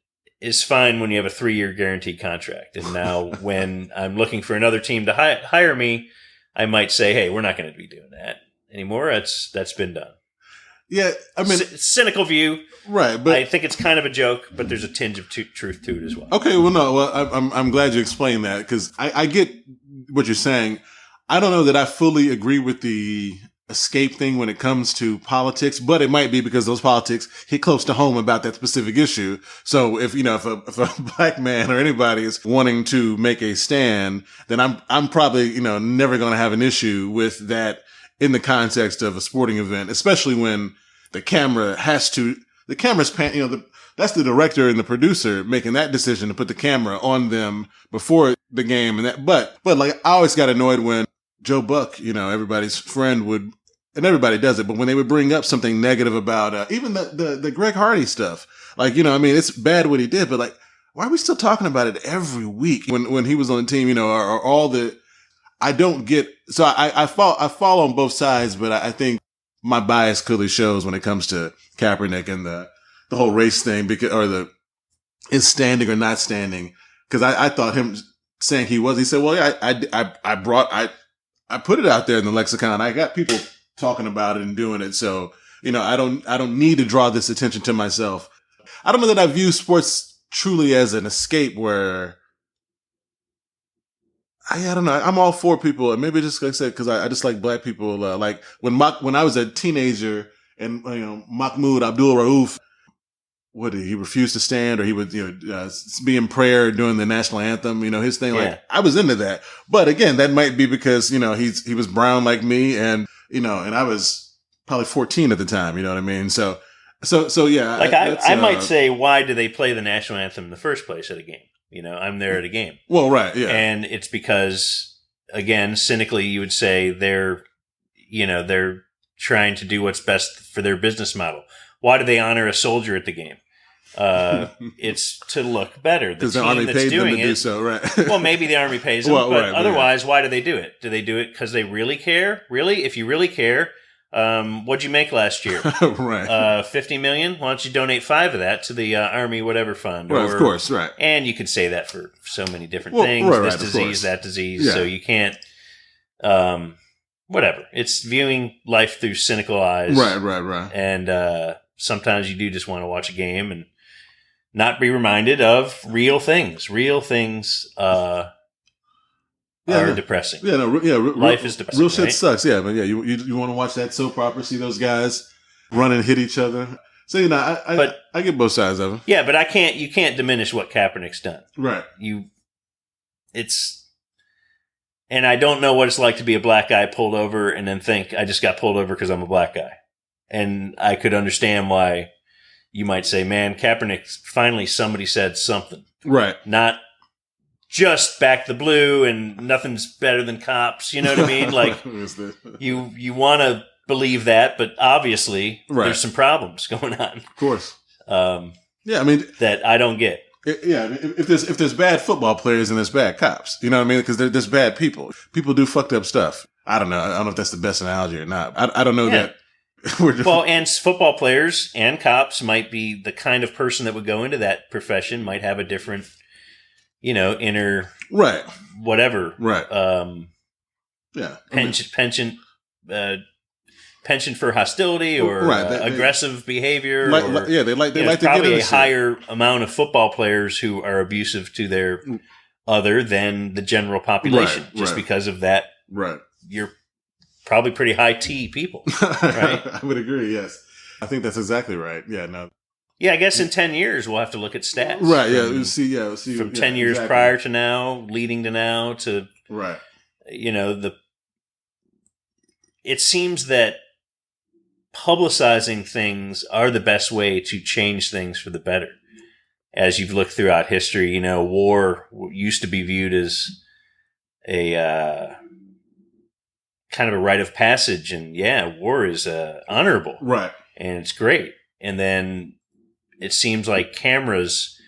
is fine when you have a 3-year guaranteed contract. And now when I'm looking for another team to hire me, I might say, hey, we're not going to be doing that anymore. That's been done. Yeah, I mean, cynical view, right? But I think it's kind of a joke, but there's a tinge of truth to it as well. Okay, I'm glad you explained that because I get what you're saying. I don't know that I fully agree with the escape thing when it comes to politics, but it might be because those politics hit close to home about that specific issue. So if a black man or anybody is wanting to make a stand, then I'm probably never going to have an issue with that. In the context of a sporting event, especially when the camera's that's the director and the producer making that decision to put the camera on them before the game and that. But like I always got annoyed when Joe Buck, everybody's friend would, and everybody does it, but when they would bring up something negative about even the Greg Hardy stuff, it's bad what he did, but like, why are we still talking about it every week when he was on the team, or all the. I don't get, so I fall on both sides, but I think my bias clearly shows when it comes to Kaepernick and the whole race thing is standing or not standing. Cause I thought him saying he said, well, yeah, I put it out there in the lexicon. I got people talking about it and doing it. So, I don't need to draw this attention to myself. I don't know that I view sports truly as an escape where, I don't know. I'm all for people, and maybe just like I said, because I just like black people. Like when I was a teenager, and Mahmoud Abdul Rauf, he refused to stand, or he would be in prayer during the national anthem. His thing. Like I was into that, but again, that might be because he was brown like me, and and I was probably 14 at the time. You know what I mean? So yeah. Like I might say, why do they play the national anthem in the first place at a game? I'm there at a game. Well, right, yeah. And it's because, again, cynically, you would say they're trying to do what's best for their business model. Why do they honor a soldier at the game? It's to look better. Because the Army paid them to do so, right? Well, maybe the Army pays them, but otherwise, why do they do it? Do they do it because they really care? Really? If you really care, what'd you make last year? Right. $50 million? Why don't you donate 5 of that to the Army whatever fund? Right, of course, right. And you could say that for so many different things. This disease, that disease. Yeah. So you can't, whatever. It's viewing life through cynical eyes. Right. And sometimes you do just want to watch a game and not be reminded of real things. Real things are depressing. Yeah, life is depressing. Real shit right? sucks. Yeah, but you want to watch that soap opera, see those guys run and hit each other. So I get both sides of it. Yeah, but you can't diminish what Kaepernick's done. Right. And I don't know what it's like to be a black guy pulled over and then think I just got pulled over because I'm a black guy. And I could understand why you might say, man, Kaepernick, finally somebody said something. Right. Not just back the blue and nothing's better than cops. You know what I mean? Like you want to believe that, but obviously there's some problems going on. Of course. That I don't get. If there's bad football players and there's bad cops, you know what I mean? Because there's bad people. People do fucked up stuff. I don't know. I don't know if that's the best analogy or not. I don't know that. And football players and cops might be the kind of person that would go into that profession, might have a different, inner whatever. Right. Pension for hostility or aggressive behavior. They like to get probably a higher amount of football players who are abusive to their other than the general population, because of that. Right. You're probably pretty high T people, right? I would agree. Yes, I think that's exactly right. Yeah. No. Yeah, I guess in 10 years we'll have to look at stats. Right. Yeah. We'll see. From 10 years prior to now, leading to now to right. It seems that publicizing things are the best way to change things for the better. As you've looked throughout history, war used to be viewed as a kind of a rite of passage, and war is honorable, right? And it's great. And then it seems like cameras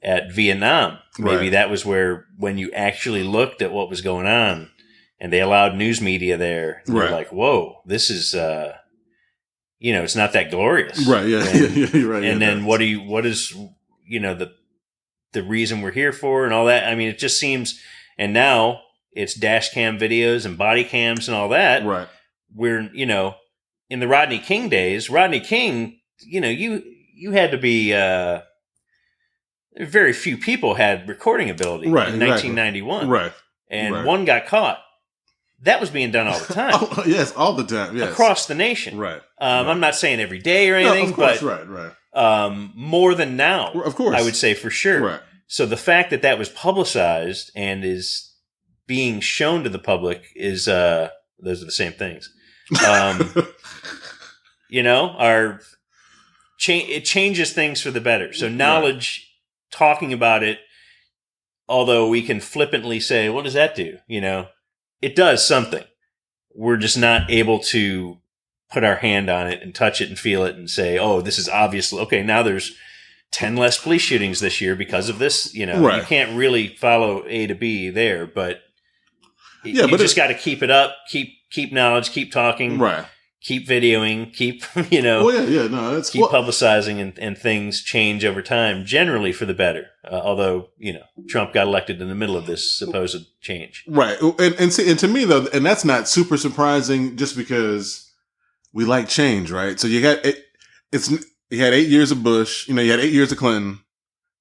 at Vietnam, maybe that was where when you actually looked at what was going on, and they allowed news media there, you're like, whoa, this is. It's not that glorious. Right, yeah. You're right. And then what is the reason we're here for and all that? I mean, it just seems, and now it's dash cam videos and body cams and all that. Right. We're, in the Rodney King days, Rodney King, you had to be, very few people had recording ability in 1991. Right. And one got caught. That was being done all the time. Yes, all the time. Yes, across the nation. Right. I'm not saying every day or anything, of course, but right. More than now, of course, I would say for sure. Right. So the fact that was publicized and is being shown to the public is those are the same things. It changes things for the better. So knowledge, talking about it, although we can flippantly say, "What does that do?" It does something. We're just not able to put our hand on it and touch it and feel it and say, oh, this is obviously, okay, now there's 10 less police shootings this year because of this. You can't really follow A to B there, but you just got to keep it up, keep knowledge, keep talking, keep videoing, keep, keep publicizing and things change over time, generally for the better. Although, Trump got elected in the middle of this supposed change. Right. And to me though, and that's not super surprising just because we like change, right? So you had 8 years of Bush, you had 8 years of Clinton,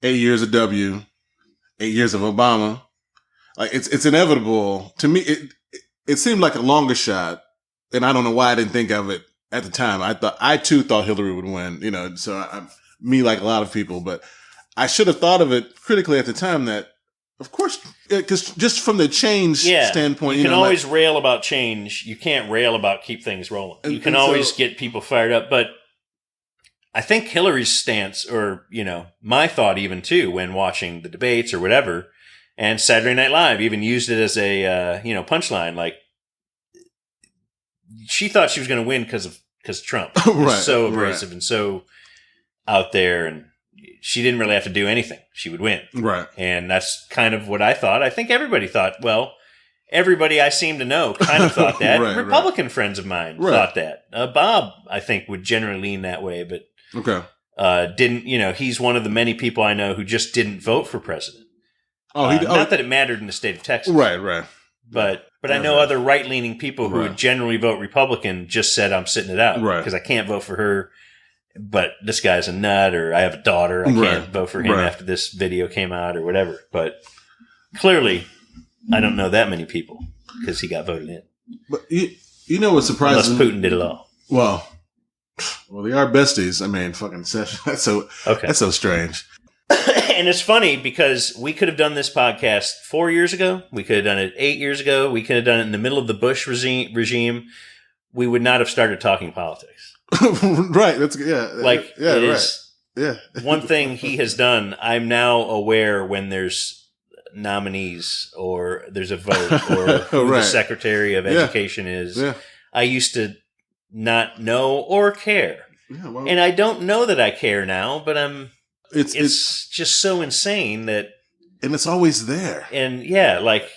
8 years of W, 8 years of Obama. Like it's inevitable. To me, it seemed like a longer shot. And I don't know why I didn't think of it at the time. I too thought Hillary would win, so me like a lot of people, but I should have thought of it critically at the time that, of course, because just from the change standpoint, you can always rail about change. You can't rail about keep things rolling. You can always get people fired up, but I think Hillary's stance, or, my thought even too, when watching the debates or whatever, and Saturday Night Live even used it as a, punchline, like, she thought she was going to win because Trump was so abrasive and so out there, and she didn't really have to do anything. She would win. Right. And that's kind of what I thought. I think everybody thought, everybody I seem to know kind of thought that. Republican friends of mine thought that. Bob, I think, would generally lean that way, but didn't, he's one of the many people I know who just didn't vote for president. Not that it mattered in the state of Texas. Right. But I know other right-leaning people who would generally vote Republican just said, I'm sitting it out because I can't vote for her. but this guy's a nut, or I have a daughter, I Right. can't vote for him Right. after this video came out, or whatever. But clearly, I don't know that many people because he got voted in. But you know what surprises Unless Putin did it all. Well, they are besties. I mean, fucking session. That's so strange. And it's funny because we could have done this podcast 4 years ago. We could have done it 8 years ago. We could have done it in the middle of the Bush regime. We would not have started talking politics. Right. That's Like, yeah, it right. is Yeah. one thing he has done. I'm now aware when there's nominees or there's a vote or who Right. the Secretary of Education is. Yeah. I used to not know or care. Yeah, well, And I don't know that I care now, but it's just so insane that, and it's always there. and yeah, like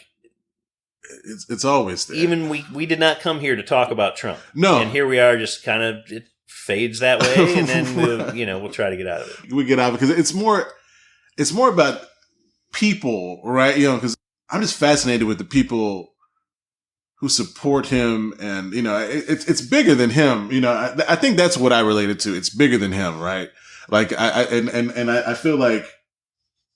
It's always there. even we did not come here to talk about Trump. No. And here we are, just kind of, it fades that way, and then we'll try to get out of it. We get out because it's more about people, right? You know, because I'm just fascinated with the people who support him, and you know, it's bigger than him. You know, I think that's what I related to. It's bigger than him, right? Like I feel like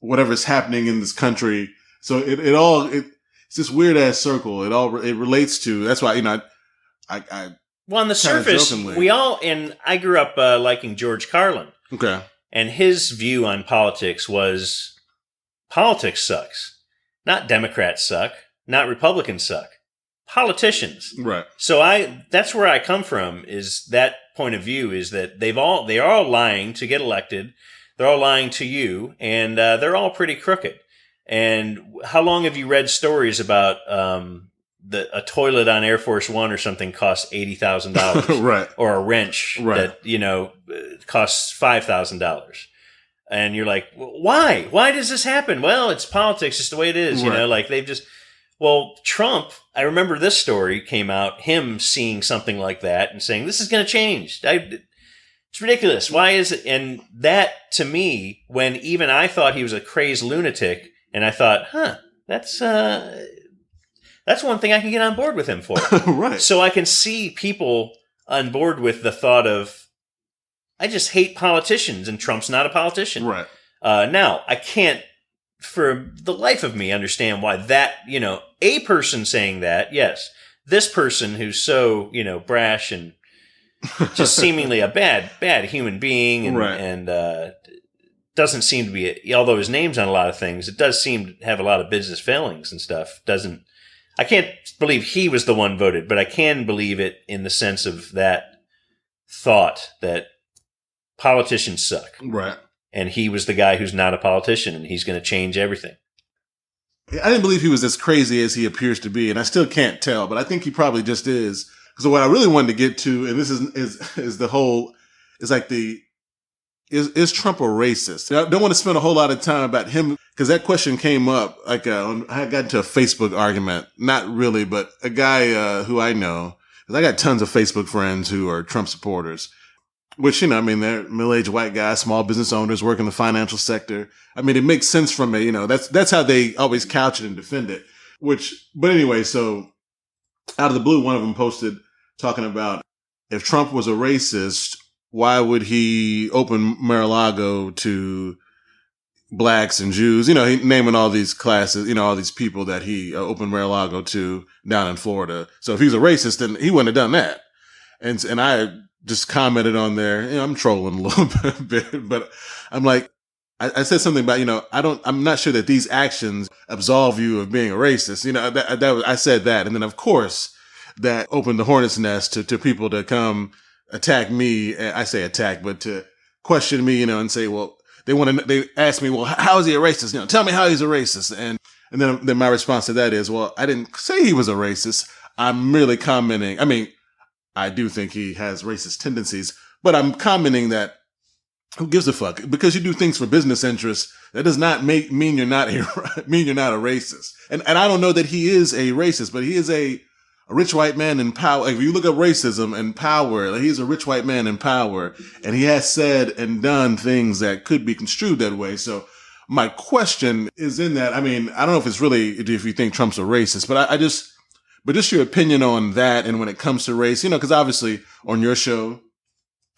whatever's happening in this country, so it's this weird ass circle. It relates to. That's why, you know, I Well, on the kinda surface, jokingly. and I grew up liking George Carlin, okay. and his view on politics was politics sucks. Not Democrats suck, not Republicans suck. Politicians. Right. So that's where I come from, is that point of view, is that they are all lying to get elected. They're all lying to you, and they're all pretty crooked. And how long have you read stories about a toilet on Air Force One or something costs $80,000, Right. or a wrench Right. that costs $5,000, and you're like, why? Why does this happen? Well, it's politics. It's the way it is. You Right. know, like they've just. Well, Trump, I remember this story came out, him seeing something like that and saying, this is going to change. It's ridiculous. Why is it? And that, to me, when even I thought he was a crazed lunatic, and I thought, that's one thing I can get on board with him for. Right. So I can see people on board with the thought of, I just hate politicians, and Trump's not a politician. Right. Now, I can't, for the life of me, understand why that, a person saying that, yes, this person who's so, brash and just seemingly a bad human being, and, Right. and doesn't seem to be, although his name's on a lot of things, it does seem to have a lot of business failings and stuff. I can't believe he was the one voted, but I can believe it in the sense of that thought that politicians suck. Right. And he was the guy who's not a politician, and he's going to change everything. I didn't believe he was as crazy as he appears to be, and I still can't tell, but I think he probably just is. Because what I really wanted to get to, and this is the whole, is like is Trump a racist? I don't want to spend a whole lot of time about him, because that question came up, like I got into a Facebook argument, not really, but a guy who I know, because I got tons of Facebook friends who are Trump supporters, which, they're middle-aged white guys, small business owners, work in the financial sector. I mean, it makes sense from that's how they always couch it and defend it. But anyway, so out of the blue, one of them posted talking about, if Trump was a racist, why would he open Mar-a-Lago to blacks and Jews? He naming all these classes, all these people that he opened Mar-a-Lago to down in Florida. So if he's a racist, then he wouldn't have done that. And I just commented on there, I'm trolling a little bit, but I'm like, I said something about, I'm not sure that these actions absolve you of being a racist. I said that. And then of course that opened the hornet's nest to people to come attack me. I say attack, but to question me, and say, well, they ask me, well, how is he a racist? Tell me how he's a racist. And then my response to that is, well, I didn't say he was a racist. I'm merely commenting. I mean, I do think he has racist tendencies, but I'm commenting that who gives a fuck? Because you do things for business interests, that does not mean you're not a racist. And I don't know that he is a racist, but he is a rich white man in power. Like, if you look up racism and power, like, he's a rich white man in power, and he has said and done things that could be construed that way. So my question is in that. I mean, I don't know if it's really, if you think Trump's a racist, but but just your opinion on that. And when it comes to race, because obviously on your show,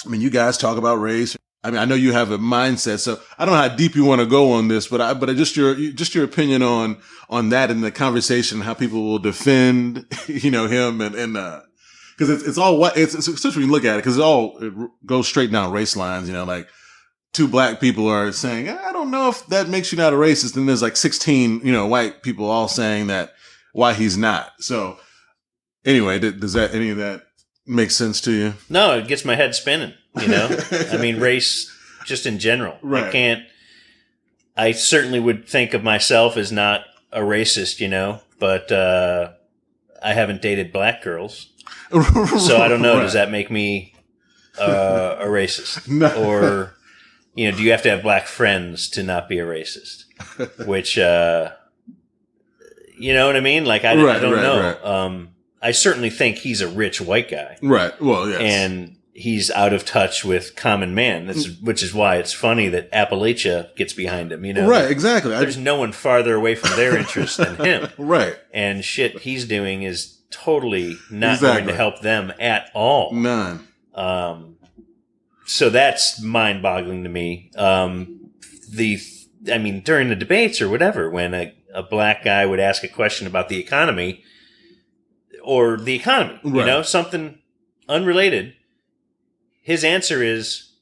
I mean, you guys talk about race. I mean, I know you have a mindset, so I don't know how deep you want to go on this, but just your opinion on that and the conversation, how people will defend, him and because it's all what it's especially when you look at it, because it goes straight down race lines, like two black people are saying, I don't know if that makes you not a racist, and there's like 16, white people all saying that why he's not. So anyway, does any of that make sense to you? No, it gets my head spinning. I mean, race just in general. Right. I certainly would think of myself as not a racist, but I haven't dated black girls. So I don't know. Right. Does that make me a racist? No. Or, do you have to have black friends to not be a racist? Which, you know what I mean? Like, I don't know. Right. I certainly think he's a rich white guy. Right. Well, yes. And he's out of touch with common man, which is why it's funny that Appalachia gets behind him. Right, exactly. There's no one farther away from their interest than him. Right. And shit he's doing is totally not going to help them at all. None. So that's mind-boggling to me. During the debates or whatever, when a black guy would ask a question about the economy, right. Something unrelated, his answer is,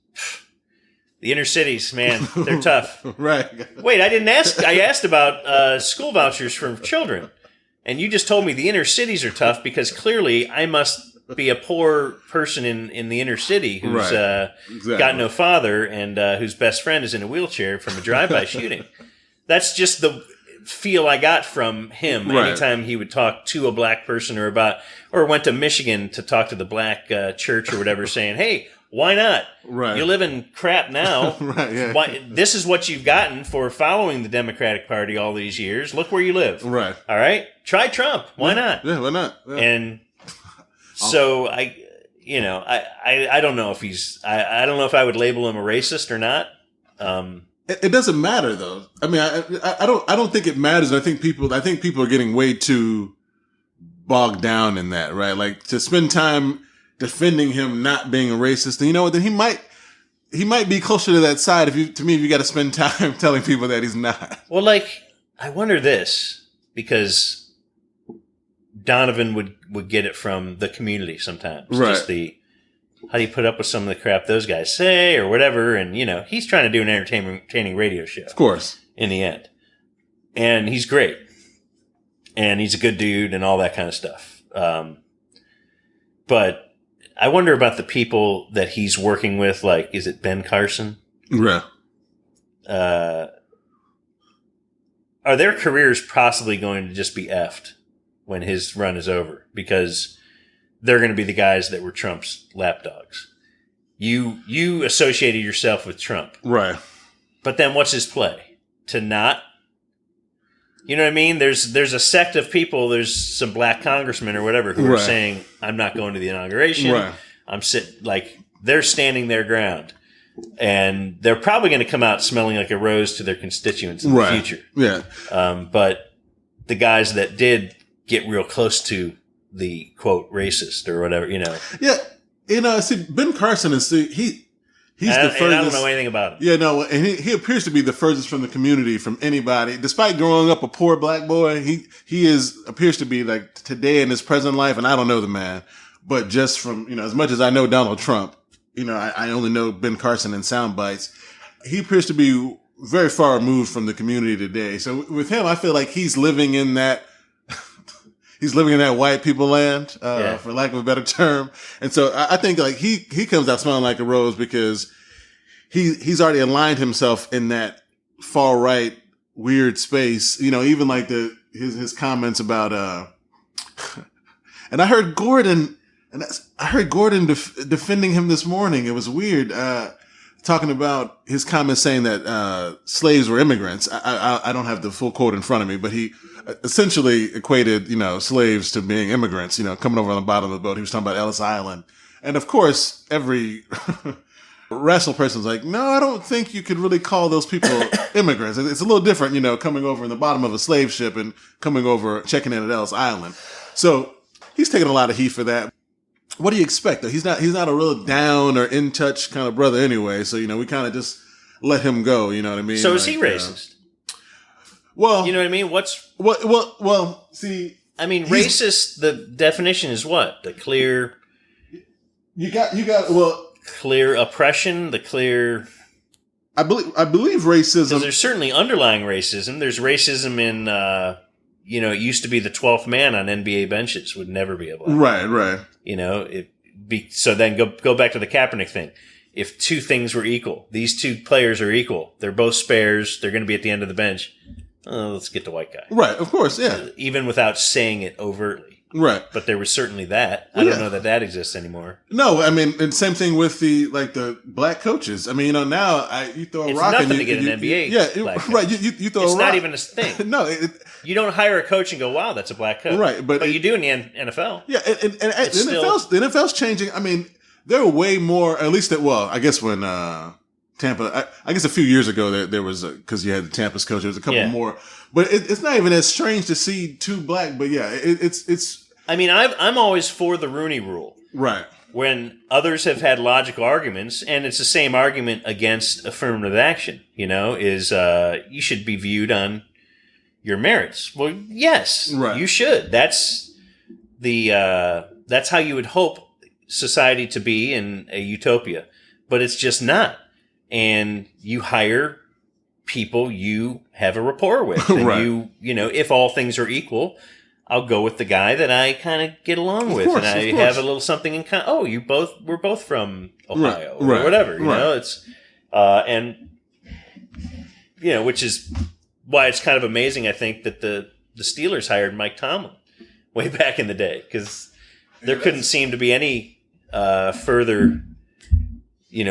the inner cities, man, they're tough. Right. Wait, I didn't ask. I asked about school vouchers for children, and you just told me the inner cities are tough because clearly I must be a poor person in the inner city who's got no father and whose best friend is in a wheelchair from a drive-by shooting. That's just the feel I got from him anytime he would talk to a black person or went to Michigan to talk to the black church or whatever, saying, hey, why not? Right. You live in crap now. Right, yeah. This is what you've gotten for following the Democratic Party all these years. Look where you live. Right. All right? Try Trump. Why not? Yeah, why not? Yeah. And so I don't know if I don't know if I would label him a racist or not. It doesn't matter though. I mean, I don't think it matters. I think people are getting way too bogged down in that, right? Like to spend time defending him not being a racist. And you know what? Then he might be closer to that side if you got to spend time telling people that he's not. Well, like I wonder this because Donovan would get it from the community sometimes. Right. Just how do you put up with some of the crap those guys say or whatever? And, he's trying to do an entertaining radio show. Of course. In the end. And he's great. And he's a good dude and all that kind of stuff. But I wonder about the people that he's working with. Like, is it Ben Carson? Yeah. Are their careers possibly going to just be effed when his run is over? Because they're going to be the guys that were Trump's lapdogs. You associated yourself with Trump. Right. But then what's his play? To not? You know what I mean? There's a sect of people, there's some black congressmen or whatever who are saying, I'm not going to the inauguration. Right. They're standing their ground. And they're probably going to come out smelling like a rose to their constituents in the future. Yeah. But the guys that did get real close to the quote racist or whatever, Yeah. See, Ben Carson is he's the furthest. I don't know anything about him. Yeah, no, and he appears to be the furthest from the community from anybody. Despite growing up a poor black boy, he appears to be like today in his present life, and I don't know the man, but just from as much as I know Donald Trump, I only know Ben Carson in sound bites. He appears to be very far removed from the community today. So with him, I feel like he's living in that. He's living in that white people land, for lack of a better term. And so I think like he comes out smelling like a rose because he's already aligned himself in that far right weird space. Even like his comments about, and I heard Gordon defending him this morning. It was weird, talking about his comments saying that, slaves were immigrants. I don't have the full quote in front of me, but he essentially equated, slaves to being immigrants, coming over on the bottom of the boat. He was talking about Ellis Island. And of course, every rational person's like, no, I don't think you could really call those people immigrants. It's a little different, coming over in the bottom of a slave ship and coming over, checking in at Ellis Island. So he's taking a lot of heat for that. what do you expect? Though? He's not a real down or in touch kind of brother anyway. So we kind of just let him go. You know what I mean? So is he racist? Well, you know what I mean. Well. See, I mean, racist. The definition is what? The clear. You got clear oppression. The clear. I believe racism. There's certainly underlying racism. There's racism in. It used to be the 12th man on NBA benches would never be able to. Right. So then go back to the Kaepernick thing. If two things were equal, these two players are equal. They're both spares. They're going to be at the end of the bench. Let's get the white guy. Right, of course, yeah. Even without saying it overtly. Right. But there was certainly that. I don't know that exists anymore. No, I mean, and same thing with the black coaches. I mean, now you throw a rock. It's nothing to get an NBA. Yeah, right. You throw a rock. It's not even a thing. No, you don't hire a coach and go, "Wow, that's a black coach." Right, but you do in the NFL. Yeah, and the NFL's changing. I mean, there were way more. At least I guess when Tampa. I guess a few years ago there was because you had the Tampa's coach. There was a couple more. But it's not even as strange to see two black. But yeah, it's. I mean, I'm always for the Rooney Rule. Right. When others have had logical arguments, and it's the same argument against affirmative action. Is you should be viewed on your merits. Well, yes, you should. That's how you would hope society to be in a utopia, but it's just not. And you hire people you have a rapport with. And right. If all things are equal, I'll go with the guy that I kind of get along with. Course, and I have a little something in common. Oh, we're both from Ohio or whatever, it's, which is why it's kind of amazing, I think, that the Steelers hired Mike Tomlin way back in the day, because there couldn't seem to be any further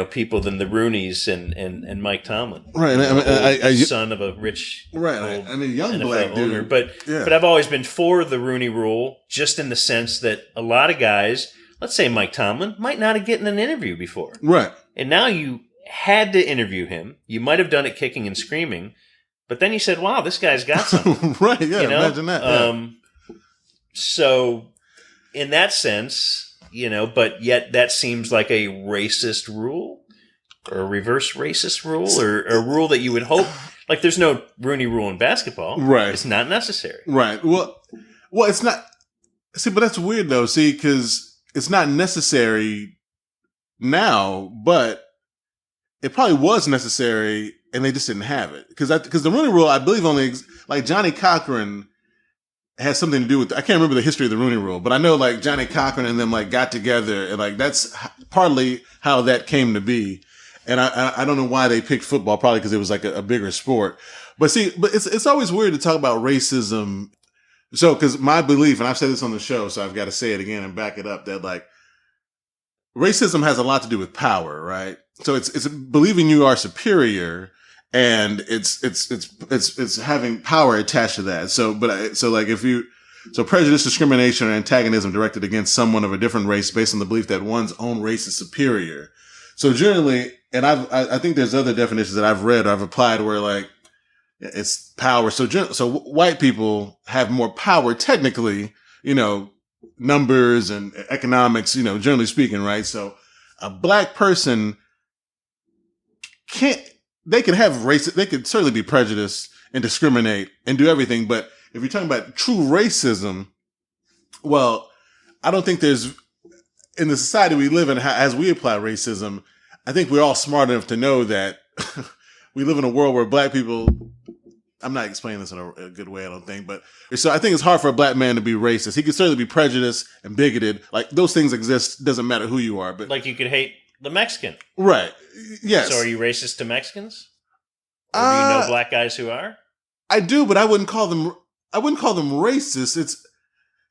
people than the Rooneys and Mike Tomlin. Right. I son of a rich young NFL black owner. dude. But I've always been for the Rooney Rule, just in the sense that a lot of guys, let's say Mike Tomlin, might not have gotten an interview before. Right. And now you had to interview him. You might have done it kicking and screaming, but then you said, wow, this guy's got something. Right, yeah, imagine that. Yeah. So in that sense... but yet that seems like a racist rule or a reverse racist rule or a rule that you would hope, like there's no Rooney Rule in basketball. Right. It's not necessary. Right. Well, it's not. See, but that's weird though. See, because it's not necessary now, but it probably was necessary and they just didn't have it. Because the Rooney Rule, I believe only, like Johnny Cochran has something to do with, I can't remember the history of the Rooney Rule, but I know like Johnny Cochran and them like got together and like that's partly how that came to be. And I don't know why they picked football, probably because it was like a bigger sport. But see, it's always weird to talk about racism. So, because my belief, and I've said this on the show, so I've got to say it again and back it up, that like racism has a lot to do with power, right? So it's believing you are superior. And it's having power attached to that. So prejudice, discrimination, or antagonism directed against someone of a different race based on the belief that one's own race is superior. So generally, and I think there's other definitions that I've read or I've applied where like it's power. So white people have more power technically, numbers and economics, generally speaking, right? So a black person they could have they could certainly be prejudiced and discriminate and do everything. But if you're talking about true racism, well, I don't think there's, in the society we live in, as we apply racism, I think we're all smart enough to know that we live in a world where black people, I'm not explaining this in a good way, I don't think, but so I think it's hard for a black man to be racist. He could certainly be prejudiced and bigoted. Like those things exist. Doesn't matter who you are, but like you could hate the Mexican. Right. Yes. So are you racist to Mexicans? Or do you know black guys who are? I do, but I wouldn't call them racist. It's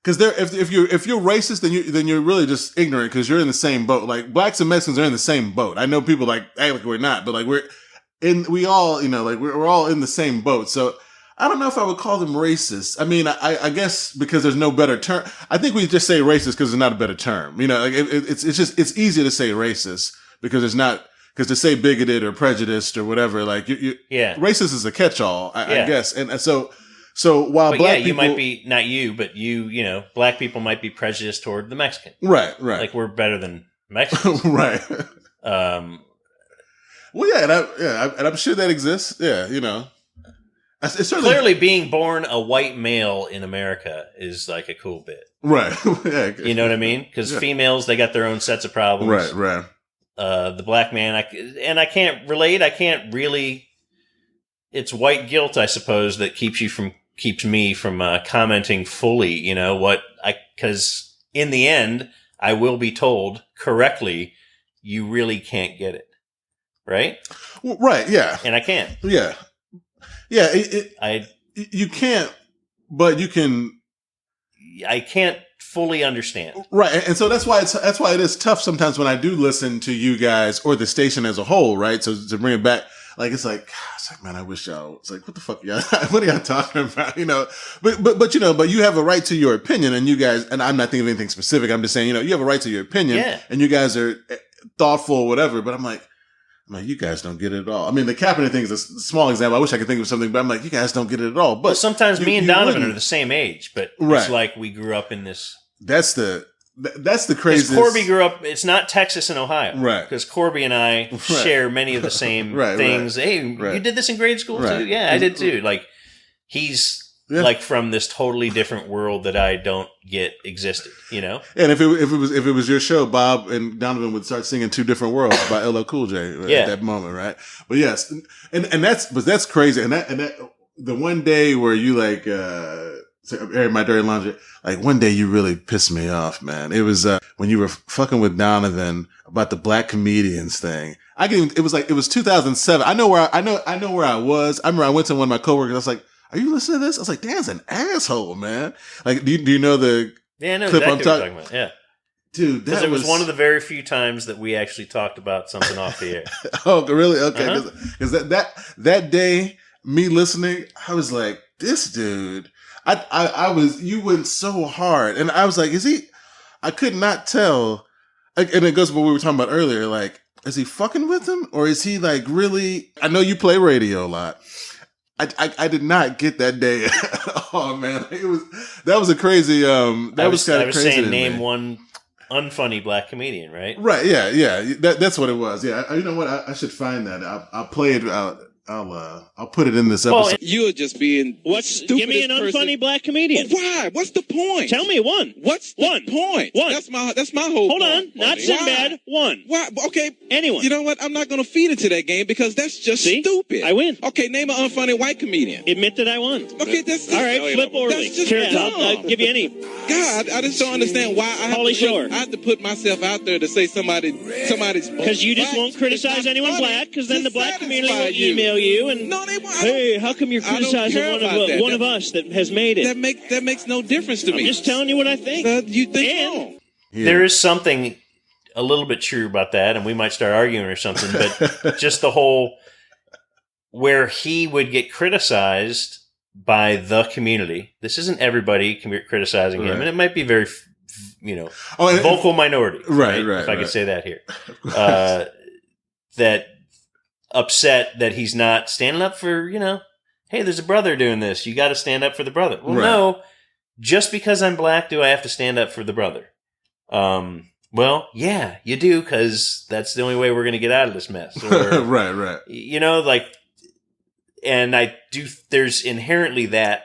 because if you're racist, then you're really just ignorant because you're in the same boat. Like blacks and Mexicans are in the same boat. I know people like act like we're not, but like we all we're all in the same boat. So I don't know if I would call them racist. I mean, I guess because there's no better term. I think we just say racist because there's not a better term. It's easier to say racist because there's not, because to say bigoted or prejudiced or whatever, like racist is a catch-all, I guess. And so So while but black you people, might be not you, but black people might be prejudiced toward the Mexican. Right. Like we're better than Mexicans, right? Well, and I'm sure that exists. Yeah, it's certainly clearly being born a white male in America is like a cool bit, right? Yeah. You know what I mean? Because females, they got their own sets of problems, right. The black man, I can't relate. I can't really. It's white guilt, I suppose, that keeps me from commenting fully. Because in the end, I will be told correctly, you really can't get it, right? Well, right, yeah, and I can't. Yeah. You can't, but you can. I can't fully understand, right? And so that's why it is tough sometimes when I do listen to you guys or the station as a whole, right? So to bring it back. It's like, man, I wish y'all. It's like, what the fuck, y'all? What are y'all talking about? But you have a right to your opinion, and you guys. And I'm not thinking of anything specific. I'm just saying, you have a right to your opinion, and you guys are thoughtful or whatever. But I'm like, you guys don't get it at all. I mean, the Kaepernick thing is a small example. I wish I could think of something, but I'm like, you guys don't get it at all. But sometimes me and Donovan are the same age, but it's like we grew up in this. That's the craziest. Corby grew up. It's not Texas and Ohio, right? Because Corby and I share many of the same things. Hey, you did this in grade school too? Yeah, I did too. Like he's like from this totally different world that I don't get existed. And if it was your show, Bob and Donovan would start singing "Two Different Worlds" by LL Cool J at that moment, right? But yes, and that's crazy. And that the one day where you like. Aired my dirty laundry. Like one day you really pissed me off, man. It was, when you were fucking with Donovan about the black comedians thing. It was 2007. I know where I was. I remember I went to one of my coworkers. I was like, are you listening to this? I was like, Dan's an asshole, man. Like, do you know the I know clip exactly I'm what you're talking about. Yeah. Dude, because it was one of the very few times that we actually talked about something off the air. Oh, really? Okay. Because that day, me listening, I was like, this dude, you went so hard. And I was like, I could not tell. And it goes to what we were talking about earlier. Like, is he fucking with him? Or is he like really, I know you play radio a lot. I did not get that day. Oh man. That was a crazy, was kind of crazy. I was saying name one unfunny black comedian, right? Right. Yeah. That's what it was. Yeah. You know what? I should find that. I'll play it out. I'll put it in this episode. Well, you are just being give me an unfunny black comedian. Well, why? What's the point? Tell me one. What's the point? One. That's my whole. Hold on, not Sinbad. One. Why? Okay. Anyone. You know what? I'm not going to feed into that game because that's just stupid. I win. Okay, name an unfunny white comedian. Admit that I won. Okay, that's all right. Flip Orley. I'll give you any. God, I just don't understand why I have to put myself out there to say somebody's. Because you just won't criticize anyone black. Because then the black community will email you and. No, hey, how come you're criticizing one of us that has made it? That makes no difference to me. I'm just telling you what I think. You think wrong. There is something a little bit true about that, and we might start arguing or something, but just the whole where he would get criticized by the community. This isn't everybody criticizing him, and it might be very, vocal minority. Right. If I could say that here. That upset that he's not standing up for, hey, there's a brother doing this. You got to stand up for the brother. Well, no, just because I'm black, do I have to stand up for the brother? Well, yeah, you do, because that's the only way we're going to get out of this mess. Or, right. And I do, there's inherently that,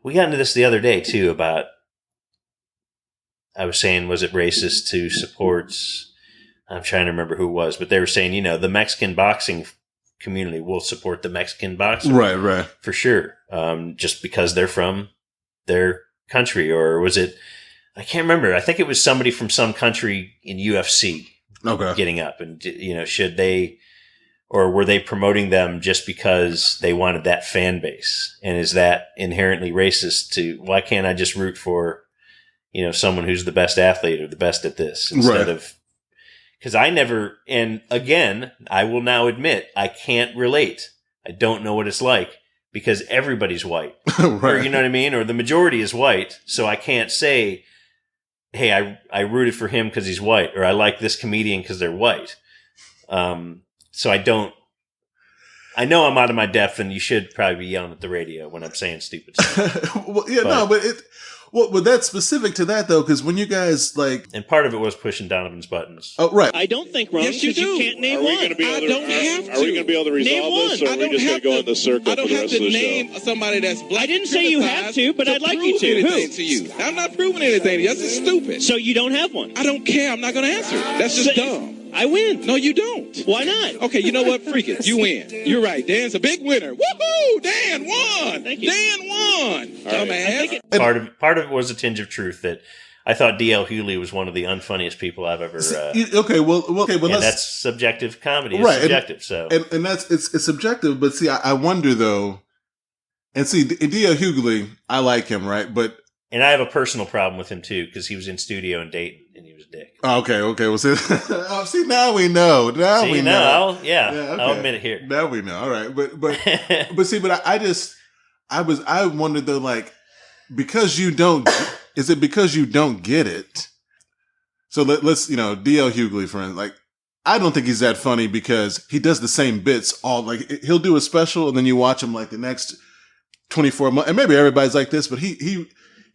we got into this the other day too about, I was saying, was it racist to support, I'm trying to remember who it was, but they were saying, the Mexican boxing community will support the Mexican boxer. Right. For sure. Just because they're from their country, or was it, I can't remember. I think it was somebody from some country in UFC getting up and, should they, or were they promoting them just because they wanted that fan base? And is that inherently racist to, why can't I just root for, someone who's the best athlete or the best at this instead of, because I never, and again, I will now admit, I can't relate. I don't know what it's like because everybody's white. Or, you know what I mean? Or the majority is white. So I can't say, hey, I rooted for him because he's white, or I like this comedian because they're white. So I don't. I know I'm out of my depth, and you should probably be yelling at the radio when I'm saying stupid stuff. But that's specific to that though, because when you guys like, and part of it was pushing Donovan's buttons. Oh, right. I don't think, Ron, Yes, you because do. you can't name Are we one. going to be able to? Are we going to be able to Name resolve this, one. or are we just going to go in the circle I don't for the have rest to of the name show? somebody that's black. I didn't say you have to, but I'd like you prove to. anything Who? to you. I'm not proving anything. That's just stupid. So you don't have one. I don't care. I'm not going to answer it. That's just dumb. I win. No, you don't. Why not? Okay, you know what? Freak it. You win. You're right. Dan's a big winner. Woohoo! Dan won. Thank you. Dan won. Dumbass. Part of it was a tinge of truth that I thought D.L. Hughley was one of the unfunniest people I've ever. And that's subjective comedy. It's right, subjective. And that's it's subjective. But see, I wonder though. And see, D.L. Hughley, I like him, right? And I have a personal problem with him too because he was in studio in Dayton and he was a dick. Okay. Well, see, now we know. Now we know. I'll admit it here. Now we know. All right, but see, I wondered though, like, because you don't, is it because you don't get it? So let's D.L. Hughley, friend, like, I don't think he's that funny because he does the same bits like he'll do a special and then you watch him like the next 24 months, and maybe everybody's like this, but he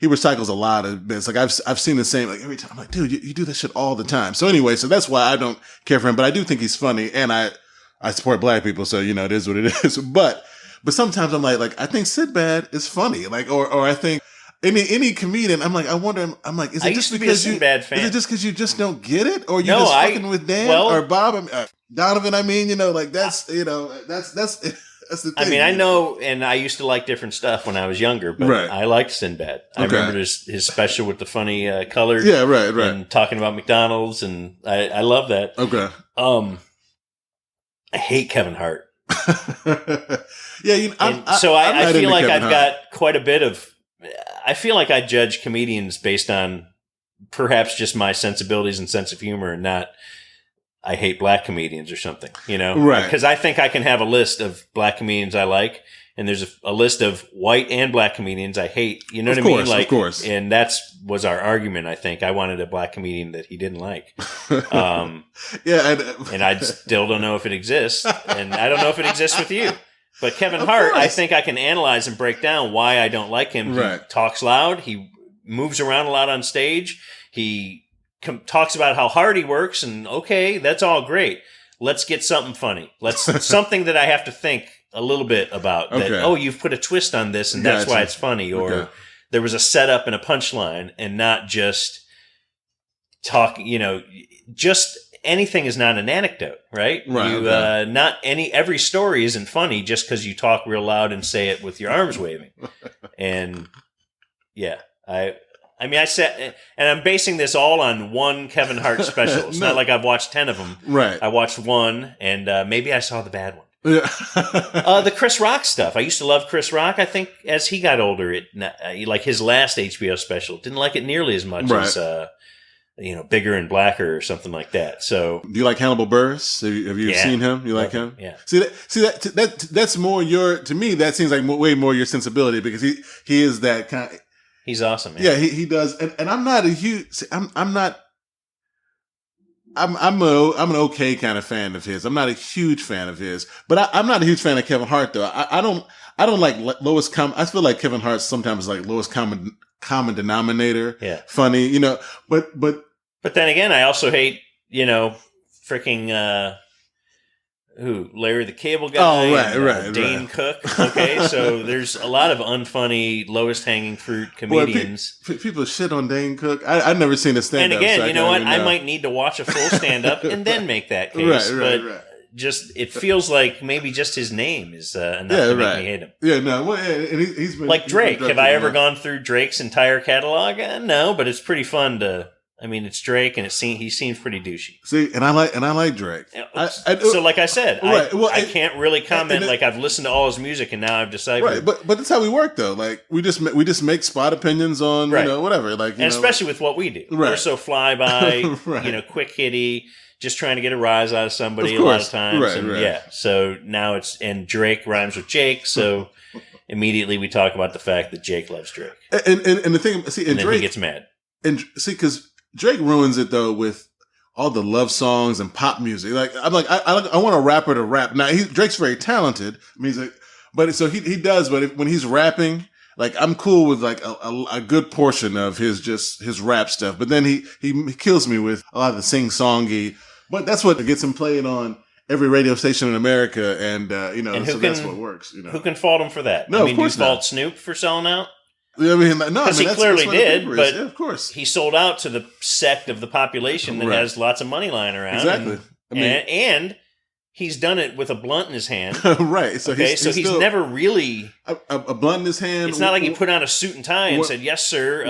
recycles a lot of bits. Like I've seen the same, like every time. I'm like, dude, you do this shit all the time. So anyway, so that's why I don't care for him, but I do think he's funny, and I support black people, so it is what it is. But sometimes I'm like I think Sinbad is funny, like or I think any comedian. I'm like, I wonder. I'm like, is it just because you just don't get it, or you're just fucking with Dan or Bob, Donovan? I mean, like that's that's the thing. I mean, I know, and I used to like different stuff when I was younger, but I liked Sinbad. I remember his special with the funny colors. Yeah, right. And talking about McDonald's, and I love that. Okay. I hate Kevin Hart. Yeah, I feel like I've got quite a bit of. I feel like I judge comedians based on perhaps just my sensibilities and sense of humor, and not. I hate black comedians or something, right? Because I think I can have a list of black comedians I like, and there's a list of white and black comedians I hate. You know what I mean? Like, of course. And was our argument. I think I wanted a black comedian that he didn't like. And I still don't know if it exists, and I don't know if it exists with you. But Kevin Hart, I think I can analyze and break down why I don't like him. Right. He talks loud. He moves around a lot on stage. He talks about how hard he works, and okay, that's all great. Let's get something funny. Something that I have to think a little bit about. Okay. That, you've put a twist on this, and that's why it's funny. Or there was a setup and a punchline, and not just talk. Just anything is not an anecdote, right? Right. Every story isn't funny just because you talk real loud and say it with your arms waving. And yeah, I said, and I'm basing this all on one Kevin Hart special. It's not like I've watched 10 of them. Right. I watched one, and maybe I saw the bad one. Yeah. The Chris Rock stuff. I used to love Chris Rock. I think as he got older, like his last HBO special, didn't like it nearly as much as Bigger and Blacker or something like that. So, do you like Hannibal Buress? Have you seen him? You like him? Yeah. See that's more to me. That seems like way more your sensibility, because he is that kind. He's awesome, man. Yeah, he does, and I'm not a huge. I'm an okay kind of fan of his. I'm not a huge fan of his, but I'm not a huge fan of Kevin Hart though. I don't like lowest common. I feel like Kevin Hart sometimes is like lowest common denominator. Yeah, funny, But then again, I also hate freaking. Larry the Cable Guy? Oh, right. Dane Cook. Okay, so there's a lot of unfunny, lowest hanging fruit comedians. Boy, people shit on Dane Cook. I've never seen a stand up. And again, you know what? I might need to watch a full stand up and then make that case. Right. Just it feels like maybe just his name is enough to make me hate him. Yeah, no. Well, and he's been like Drake. Have I ever gone through Drake's entire catalog? No, but it's pretty fun to. I mean, it's Drake, and he seems pretty douchey. See, and I like Drake. So, like I said, I can't really comment. Like I've listened to all his music, and now I've decided. Right, but that's how we work, though. Like we just make spot opinions on whatever. Like, especially with what we do, we're so fly by, quick hitty, just trying to get a rise out of somebody a lot of times, yeah. So now and Drake rhymes with Jake, so immediately we talk about the fact that Jake loves Drake, and the thing, see, and then Drake he gets mad, and see, because Drake ruins it though with all the love songs and pop music. Like I'm like I want a rapper to rap. Now Drake's very talented. I mean, he's like, but so he does. But when he's rapping, like I'm cool with like a good portion of his rap stuff. But then he kills me with a lot of the sing-songy. But that's what gets him played on every radio station in America, and that's what works. Who can fault him for that? No, I mean, of course do you fault not. Snoop for selling out? I mean, no, because he clearly did, but yeah, of course he sold out to the sect of the population that has lots of money lying around. Exactly, and he's done it with a blunt in his hand. Right. So he's still, never really a blunt in his hand. It's not like he put on a suit and tie and said, "Yes, sir."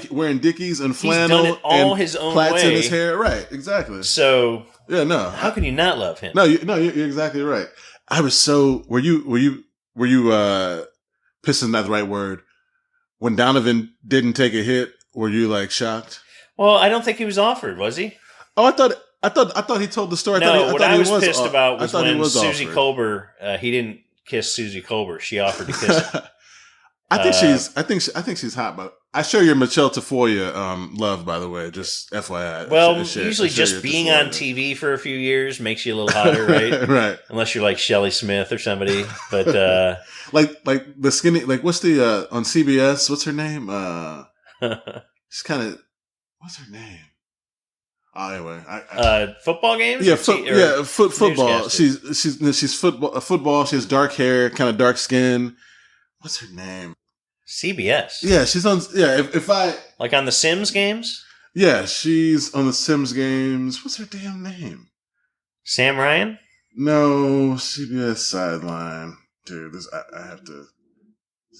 Wearing Dickies and flannel. He's done it all and his own plaits way. in his hair. Right. Exactly. So yeah, no. How can you not love him? No, you're exactly right. I was so. Were you pissed is not the right word. When Donovan didn't take a hit, were you like shocked? Well, I don't think he was offered, was he? Oh, I thought he told the story. What I was pissed about was when Susie offered. Colbert. He didn't kiss Susie Colbert. She offered to kiss him. I think she's hot, but I share your Michelle Tafoya love, by the way. Just FYI. Well, usually just being on TV for a few years makes you a little hotter, right? Right. Unless you're like Shelley Smith or somebody, but like the skinny, like what's the on CBS? What's her name? She's kind of what's her name? Oh, anyway, football games. Yeah, football. She's football. She has dark hair, kind of dark skin. What's her name? CBS. Yeah, she's on. Yeah, if I like on the Sims games. Yeah, she's on the Sims games. What's her damn name? Sam Ryan? No, CBS Sideline. Dude, I have to.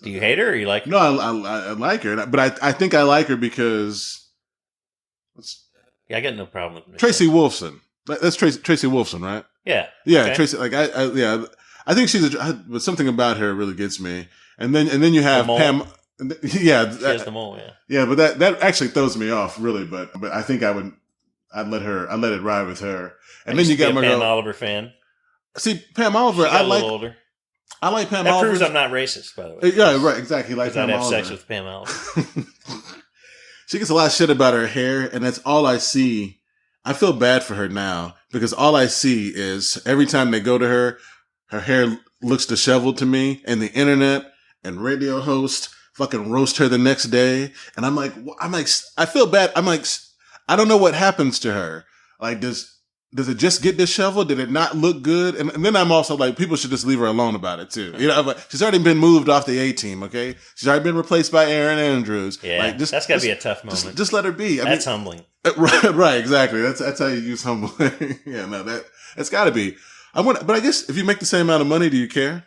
Do you hate her or you like her? No, I like her, but I think I like her because. Yeah, I got no problem with Tracy Wolfson. That's Tracy Wolfson, right? Yeah. Yeah, okay. Tracy. Like I think but something about her really gets me. And then you have Pam. Yeah, she has the mole. Yeah. Yeah, but that actually throws me off really. But I think I'd let it ride with her. And then you got my Pam Oliver fan. See, Pam Oliver, I like. Older. I like Pam That Oliver. proves I'm not racist, by the way. Yeah, right, exactly. Like Pam I'd have Oliver. sex with Pam Oliver. She gets a lot of shit about her hair, and that's all I see. I feel bad for her now because all I see is every time they go to her hair looks disheveled to me, and the internet and radio hosts fucking roast her the next day. And I'm like, I feel bad. I'm like, I don't know what happens to her. Like, does it just get disheveled? Did it not look good? And then I'm also like, people should just leave her alone about it too. You know, I'm like, she's already been moved off the A team. Okay. She's already been replaced by Aaron Andrews. Yeah. Like, that's gotta be a tough moment. Just let her be. That's humbling. Right. Exactly. That's how you use humbling. Yeah. No, that's gotta be. But I guess if you make the same amount of money, do you care?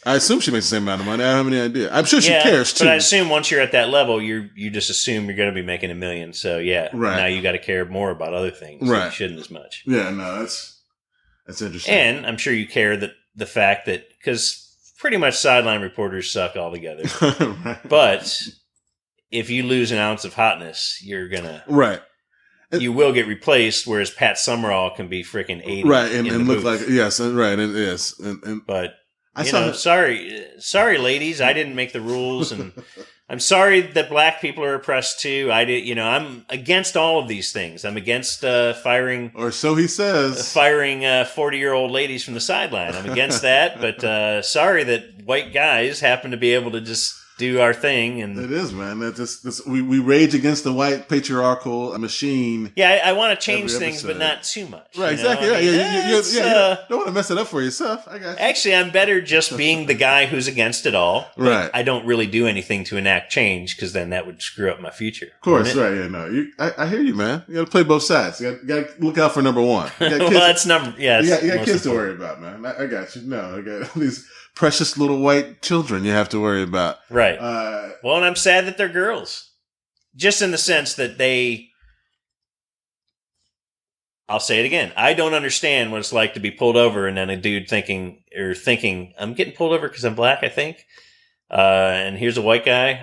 I assume she makes the same amount of money. I don't have any idea. I'm sure she cares too. But I assume once you're at that level, you just assume you're going to be making $1 million. So yeah, right. Now you got to care more about other things. Right. So you shouldn't as much. Yeah, no, that's interesting. And I'm sure you care that the fact that because pretty much sideline reporters suck altogether. Right. But if you lose an ounce of hotness, you're gonna You will get replaced, whereas Pat Summerall can be freaking 80. Right, and look like yes, right, and yes, but. Sorry, ladies. I didn't make the rules, and I'm sorry that black people are oppressed too. I'm against all of these things. I'm against firing, or so he says, firing 40-year-old ladies from the sideline. I'm against that, but sorry that white guys happen to be able to just do our thing. And it is, man. We rage against the white patriarchal machine. Yeah, I want to change things, but not too much. Right, exactly. Right. You don't want to mess it up for yourself. I got you. Actually, I'm better just being the guy who's against it all. Right. I don't really do anything to enact change because then that would screw up my future. Of course, right? Yeah, no. I hear you, man. You got to play both sides. You got to look out for number one. You got kids, well, that's number. Yeah, you got kids to worry about, man. I got you. No, I got these precious little white children you have to worry about. Right. Well, and I'm sad that they're girls. Just in the sense that I'll say it again. I don't understand what it's like to be pulled over and then a dude thinking, I'm getting pulled over because I'm black, I think. And here's a white guy.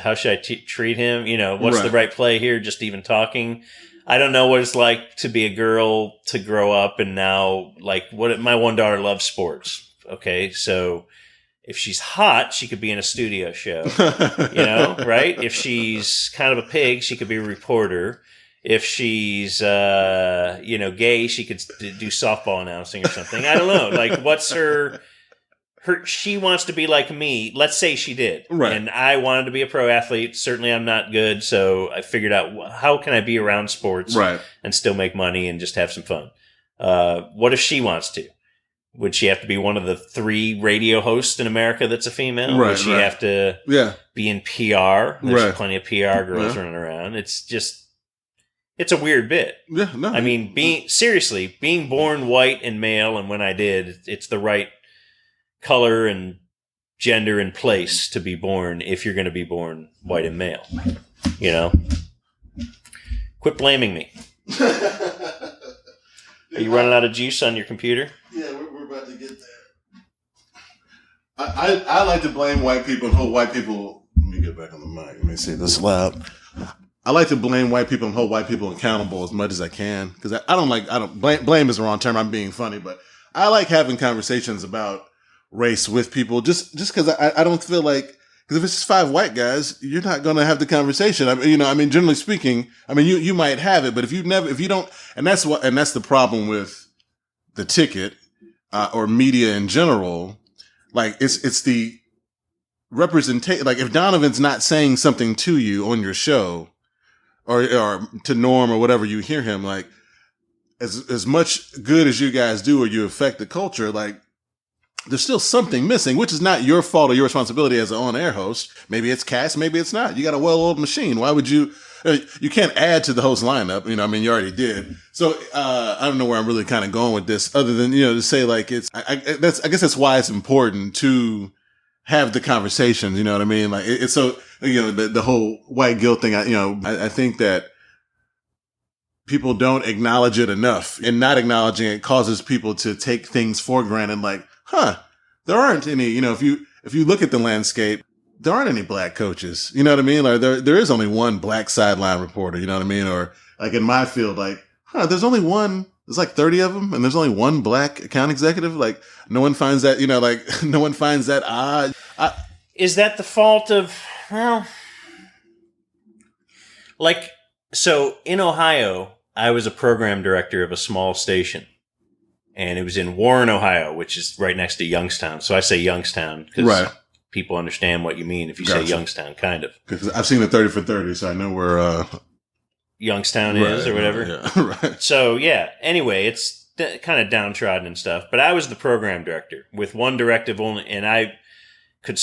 How should I treat him? What's the right play here? Just even talking. I don't know what it's like to be a girl, to grow up, and now, my one daughter loves sports. Okay, so if she's hot, she could be in a studio show, right? If she's kind of a pig, she could be a reporter. if she's gay, she could do softball announcing or something. I don't know. Like, what's her? She wants to be like me. Let's say she did, right? And I wanted to be a pro athlete. Certainly, I'm not good, so I figured out how can I be around sports, right, and still make money and just have some fun. What if she wants to? Would she have to be one of the 3 radio hosts in America that's a female? Right, Would she have to be in PR? There's plenty of PR girls running around. It's a weird bit. Yeah, no. I mean, being born white and male, and when I did, it's the right color and gender and place to be born if you're going to be born white and male. You know? Quit blaming me. Are you running out of juice on your computer? Yeah, we're about to get there. I like to blame white people and hold white people. Let me get back on the mic. Let me see this loud. I like to blame white people and hold white people accountable as much as I can, because blame is the wrong term. I'm being funny, but I like having conversations about race with people just because I don't feel like, because if it's just 5 white guys, you're not going to have the conversation. Generally speaking, you might have it, but if you don't, and that's the problem with the ticket, or media in general. Like it's the representation. Like if Donovan's not saying something to you on your show, or to Norm or whatever, you hear him, like as much good as you guys do, or you affect the culture, like there's still something missing, which is not your fault or your responsibility as an on-air host. Maybe it's cast, maybe it's not. You got a well-oiled machine. Why would you can't add to the host lineup. You already did. So, I don't know where I'm really kind of going with this, other than, to say like I guess that's why it's important to have the conversations. You know what I mean? Like it's so, the whole white guilt thing, I think that people don't acknowledge it enough, and not acknowledging it causes people to take things for granted. Like, there aren't any, if you look at the landscape, there aren't any black coaches. You know what I mean? Like there is only one black sideline reporter. You know what I mean? Or like in my field, like, there's only one. There's like 30 of them, and there's only one black account executive. Like no one finds that. No one finds that odd. Is that the fault of so in Ohio, I was a program director of a small station. And it was in Warren, Ohio, which is right next to Youngstown. So I say Youngstown because people understand what you mean if you say Youngstown, kind of. Because I've seen the 30 for 30, so I know where Youngstown is or whatever. Yeah, right. So, anyway, it's kind of downtrodden and stuff. But I was the program director with one directive only, and I could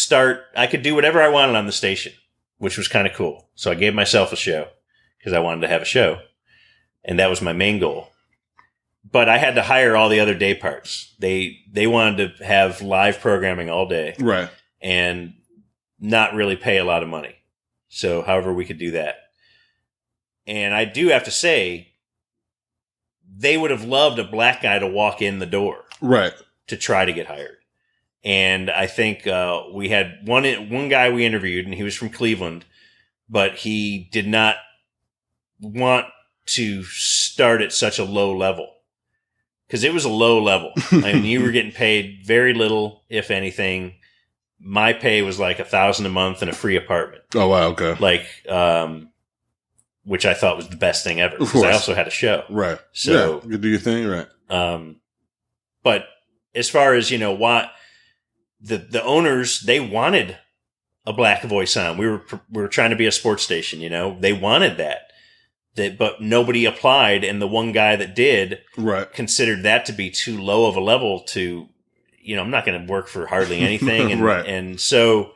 do whatever I wanted on the station, which was kind of cool. So I gave myself a show because I wanted to have a show. And that was my main goal. But I had to hire all the other day parts. They wanted to have live programming all day. Right. And not really pay a lot of money. So however we could do that. And I do have to say, they would have loved a black guy to walk in the door. Right. To try to get hired. And I think we had one guy we interviewed, and he was from Cleveland, but he did not want to start at such a low level. Because it was a low level. You were getting paid very little, if anything. My pay was like $1,000 a month and a free apartment. Oh wow, okay. Like, which I thought was the best thing ever. Because I also had a show, right? So you do your thing, right? But as far as why the owners, they wanted a black voice on. We were trying to be a sports station. They wanted that. But nobody applied, and the one guy that did considered that to be too low of a level to, I'm not going to work for hardly anything. And, and so,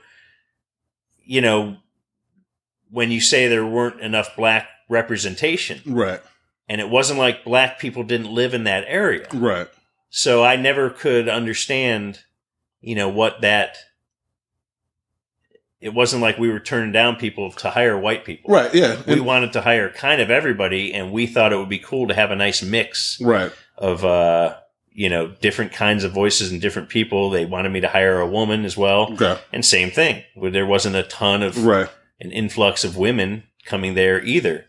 when you say there weren't enough black representation, and it wasn't like black people didn't live in that area. Right. So I never could understand, what that... It wasn't like we were turning down people to hire white people. Right, yeah. We wanted to hire kind of everybody, and we thought it would be cool to have a nice mix of, different kinds of voices and different people. They wanted me to hire a woman as well. Okay. And same thing. There wasn't a ton of an influx of women coming there either.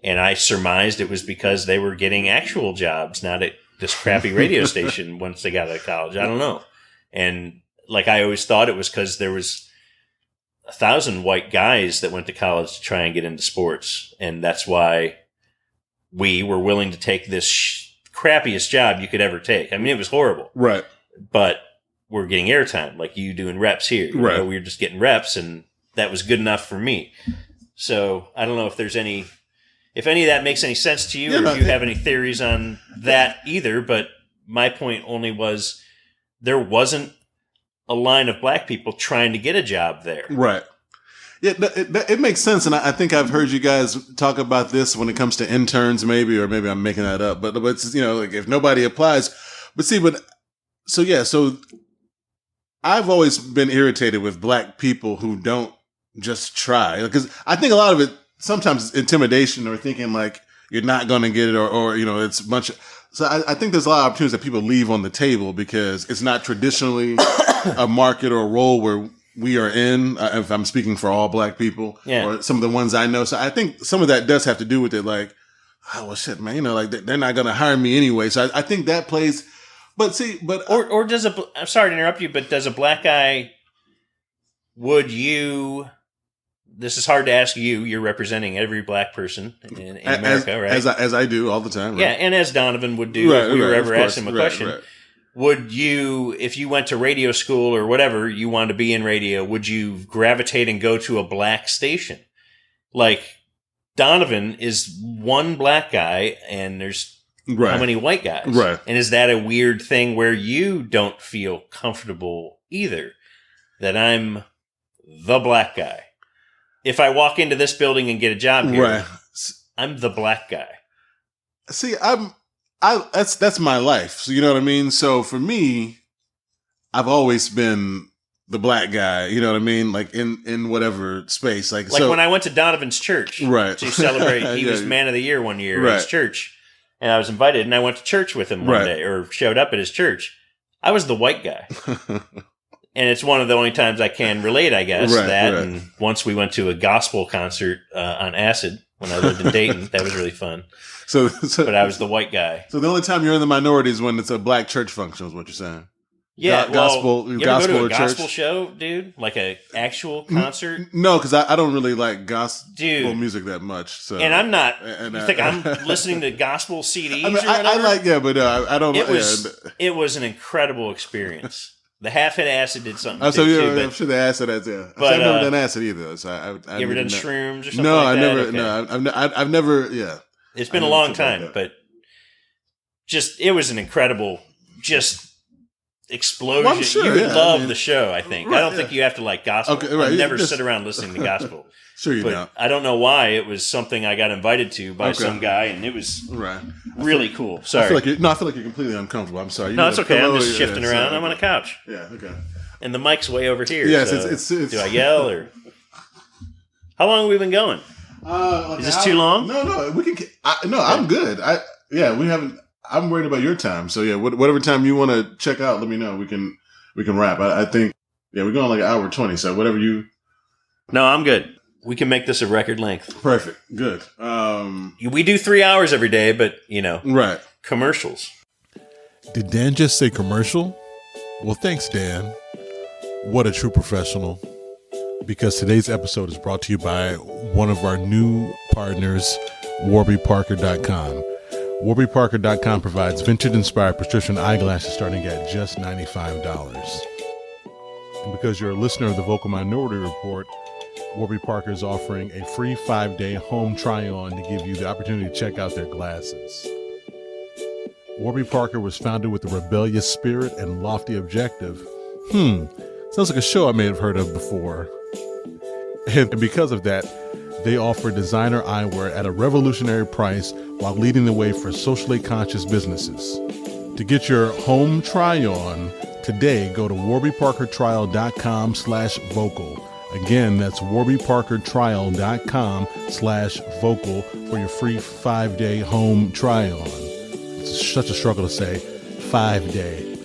And I surmised it was because they were getting actual jobs, not at this crappy radio station once they got out of college. I don't know. And like I always thought it was because there was 1,000 white guys that went to college to try and get into sports. And that's why we were willing to take this crappiest job you could ever take. I mean, it was horrible. Right. But we're getting airtime, like you doing reps here. You know, we were just getting reps, and that was good enough for me. So I don't know if there's if any of that makes any sense to you, or if you have any theories on that either. But my point only was there wasn't a line of black people trying to get a job there. Right. Yeah, it makes sense, and I think I've heard you guys talk about this when it comes to interns, maybe, or maybe I'm making that up. But it's, like if nobody applies, so I've always been irritated with black people who don't just try, because I think a lot of it sometimes is intimidation or thinking like you're not going to get it, or it's a bunch of. So I think there's a lot of opportunities that people leave on the table because it's not traditionally a market or a role where we are in, if I'm speaking for all black people, or some of the ones I know. So I think some of that does have to do with it. Like, oh, well, shit, man, like they're not going to hire me anyway. So I think that plays, or does I'm sorry to interrupt you, but does a black guy, this is hard to ask you're representing every black person in America, right? As I do all the time. Right? Yeah. And as Donovan would do if we were ever asking him a question. Right. Would you, if you went to radio school or whatever, you wanted to be in radio, would you gravitate and go to a black station? Like, Donovan is one black guy, and there's how many white guys? Right. And is that a weird thing where you don't feel comfortable either? That I'm the black guy. If I walk into this building and get a job here, I'm the black guy. See, that's my life. So you know what I mean? So for me, I've always been the black guy, you know what I mean? Like in whatever space. Like when I went to Donovan's church to celebrate, he was Man of the Year one year at his church. And I was invited, and I went to church with him one day, or showed up at his church. I was the white guy. And it's one of the only times I can relate, I guess, And once we went to a gospel concert on acid when I lived in Dayton. That was really fun. But I was the white guy. So the only time you're in the minority is when it's a black church function, is what you're saying. Yeah, gospel. You ever go to a gospel show, dude? Like a actual concert? No, because I don't really like gospel music that much. So, and I'm not. You think I'm listening to gospel CDs? I like, but I don't. It was an incredible experience. The half-hit acid did something. I'm sure the acid has. Yeah, but, I've never done acid either. So I you ever done shrooms or something? No, like that? Okay. No, I've never. Yeah, it's been a long time, but it was an incredible explosion. Well, sure, you would love the show. I think. I don't think you have to like gospel. Okay, I never sit around listening to gospel. Sure, you don't. I don't know why it was something I got invited to by some guy, and it was really cool. Sorry. I feel like you're completely uncomfortable. I'm sorry. No, it's okay. I'm just shifting around. I'm on a couch. Yeah. Okay. And the mic's way over here. Yes, so it's. Do I yell or? How long have we been going? Is this too long? No. We can. I'm good. We haven't. I'm worried about your time. So yeah, whatever time you want to check out, let me know. We can wrap. I think we're going like an hour 20. So whatever you. No, I'm good. We can make this a record length. Perfect. Good. We do 3 hours every day, but commercials. Did Dan just say commercial? Well, thanks, Dan. What a true professional. Because today's episode is brought to you by one of our new partners, warbyparker.com. warbyparker.com provides vintage-inspired prescription eyeglasses starting at just $95. And because you're a listener of the Vocal Minority Report, Warby Parker is offering a free 5-day home try-on to give you the opportunity to check out their glasses. Warby Parker was founded with a rebellious spirit and lofty objective. Sounds like a show I may have heard of before. And because of that, they offer designer eyewear at a revolutionary price while leading the way for socially conscious businesses. To get your home try-on today, go to warbyparkertrial.com/vocal. Again, that's warbyparkertrial.com/vocal for your free 5-day home try-on. It's such a struggle to say 5-day.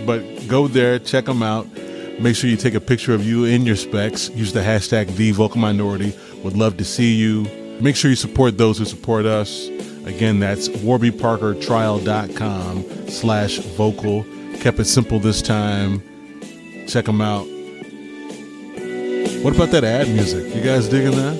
But go there, check them out. Make sure you take a picture of you in your specs. Use the hashtag #TheVocalMinority. Would love to see you. Make sure you support those who support us. Again, that's warbyparkertrial.com/vocal. Kept it simple this time. Check them out. What about that ad music? You guys digging that?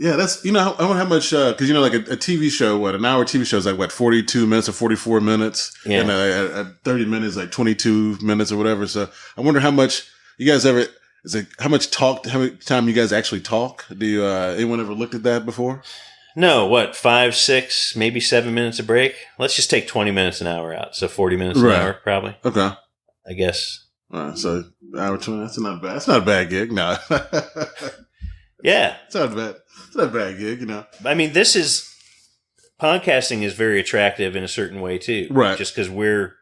Yeah, that's, I wonder how much, because, like a TV show, an hour TV show is like, 42 minutes or 44 minutes? Yeah. And a 30 minutes, like 22 minutes or whatever. So I wonder how much you guys how much time you guys actually talk? Do you, anyone ever looked at that before? No, 5, 6, maybe 7 minutes of break? Let's just take 20 minutes an hour out. So 40 minutes an hour, probably. Okay. I guess. All right, so hour 20, that's not bad. That's not a bad gig, no. Yeah. It's not a bad gig, I mean, podcasting is very attractive in a certain way too. Right. Just because we're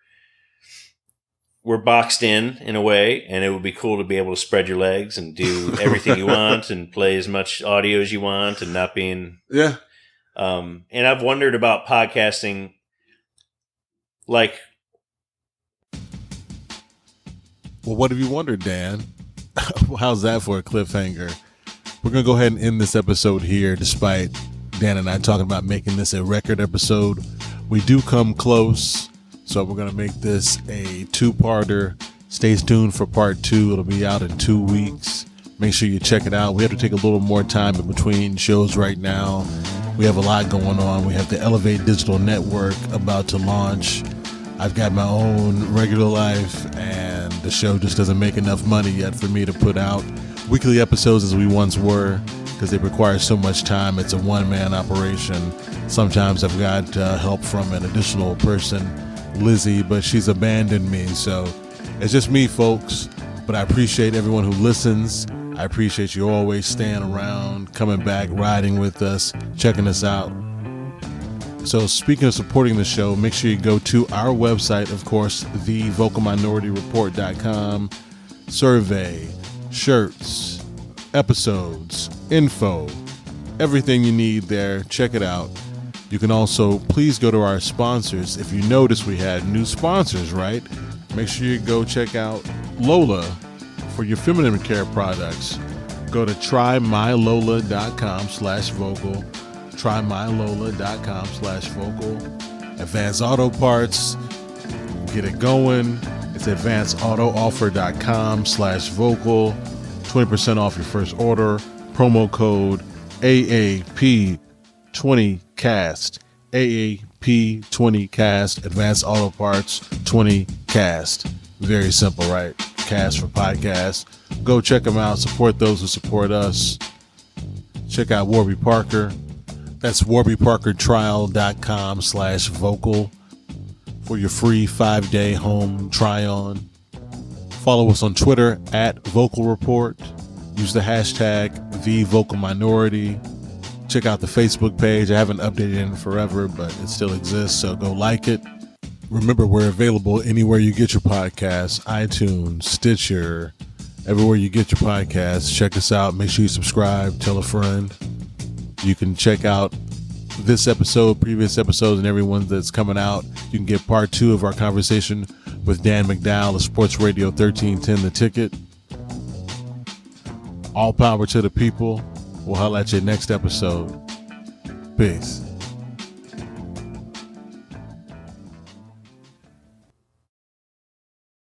boxed in a way, and it would be cool to be able to spread your legs and do everything you want and play as much audio as you want and not being... Yeah. And I've wondered about podcasting, like... Well, what have you wondered, Dan? How's that for a cliffhanger? We're going to go ahead and end this episode here, despite Dan and I talking about making this a record episode. We do come close, so we're going to make this a two-parter. Stay tuned for part 2. It'll be out in 2 weeks. Make sure you check it out. We have to take a little more time in between shows right now. We have a lot going on. We have the Elevate Digital Network about to launch. I've got my own regular life, and the show just doesn't make enough money yet for me to put out weekly episodes as we once were, because they require so much time. It's a one-man operation. Sometimes I've got help from an additional person, Lizzie, but she's abandoned me. So it's just me, folks. But I appreciate everyone who listens. I appreciate you always staying around, coming back, riding with us, checking us out. So speaking of supporting the show, make sure you go to our website, of course, thevocalminorityReport.com. Survey, shirts, episodes, info, everything you need there. Check it out. You can also please go to our sponsors. If you notice, we had new sponsors, right? Make sure you go check out Lola for your feminine care products. Go to trymylola.com/vocal. trymylola.com/vocal. Advanced Auto Parts. Get it going. It's advancedautooffer.com/vocal. 20% off your first order. Promo code AAP20cast. AAP20cast. Advanced Auto Parts 20cast. Very simple, right? Cast for podcast. Go check them out. Support those who support us. Check out Warby Parker. That's warbyparkertrial.com/vocal for your free 5-day home try-on. Follow us on Twitter at Vocal Report. Use the hashtag #TheVocalMinority. Check out the Facebook page. I haven't updated it in forever, but it still exists, so go like it. Remember, we're available anywhere you get your podcasts, iTunes, Stitcher, everywhere you get your podcasts. Check us out. Make sure you subscribe. Tell a friend. You can check out this episode, previous episodes, and everyone that's coming out. You can get part 2 of our conversation with Dan McDowell of Sports Radio 1310 The Ticket. All power to the people. We'll holler at you next episode. Peace.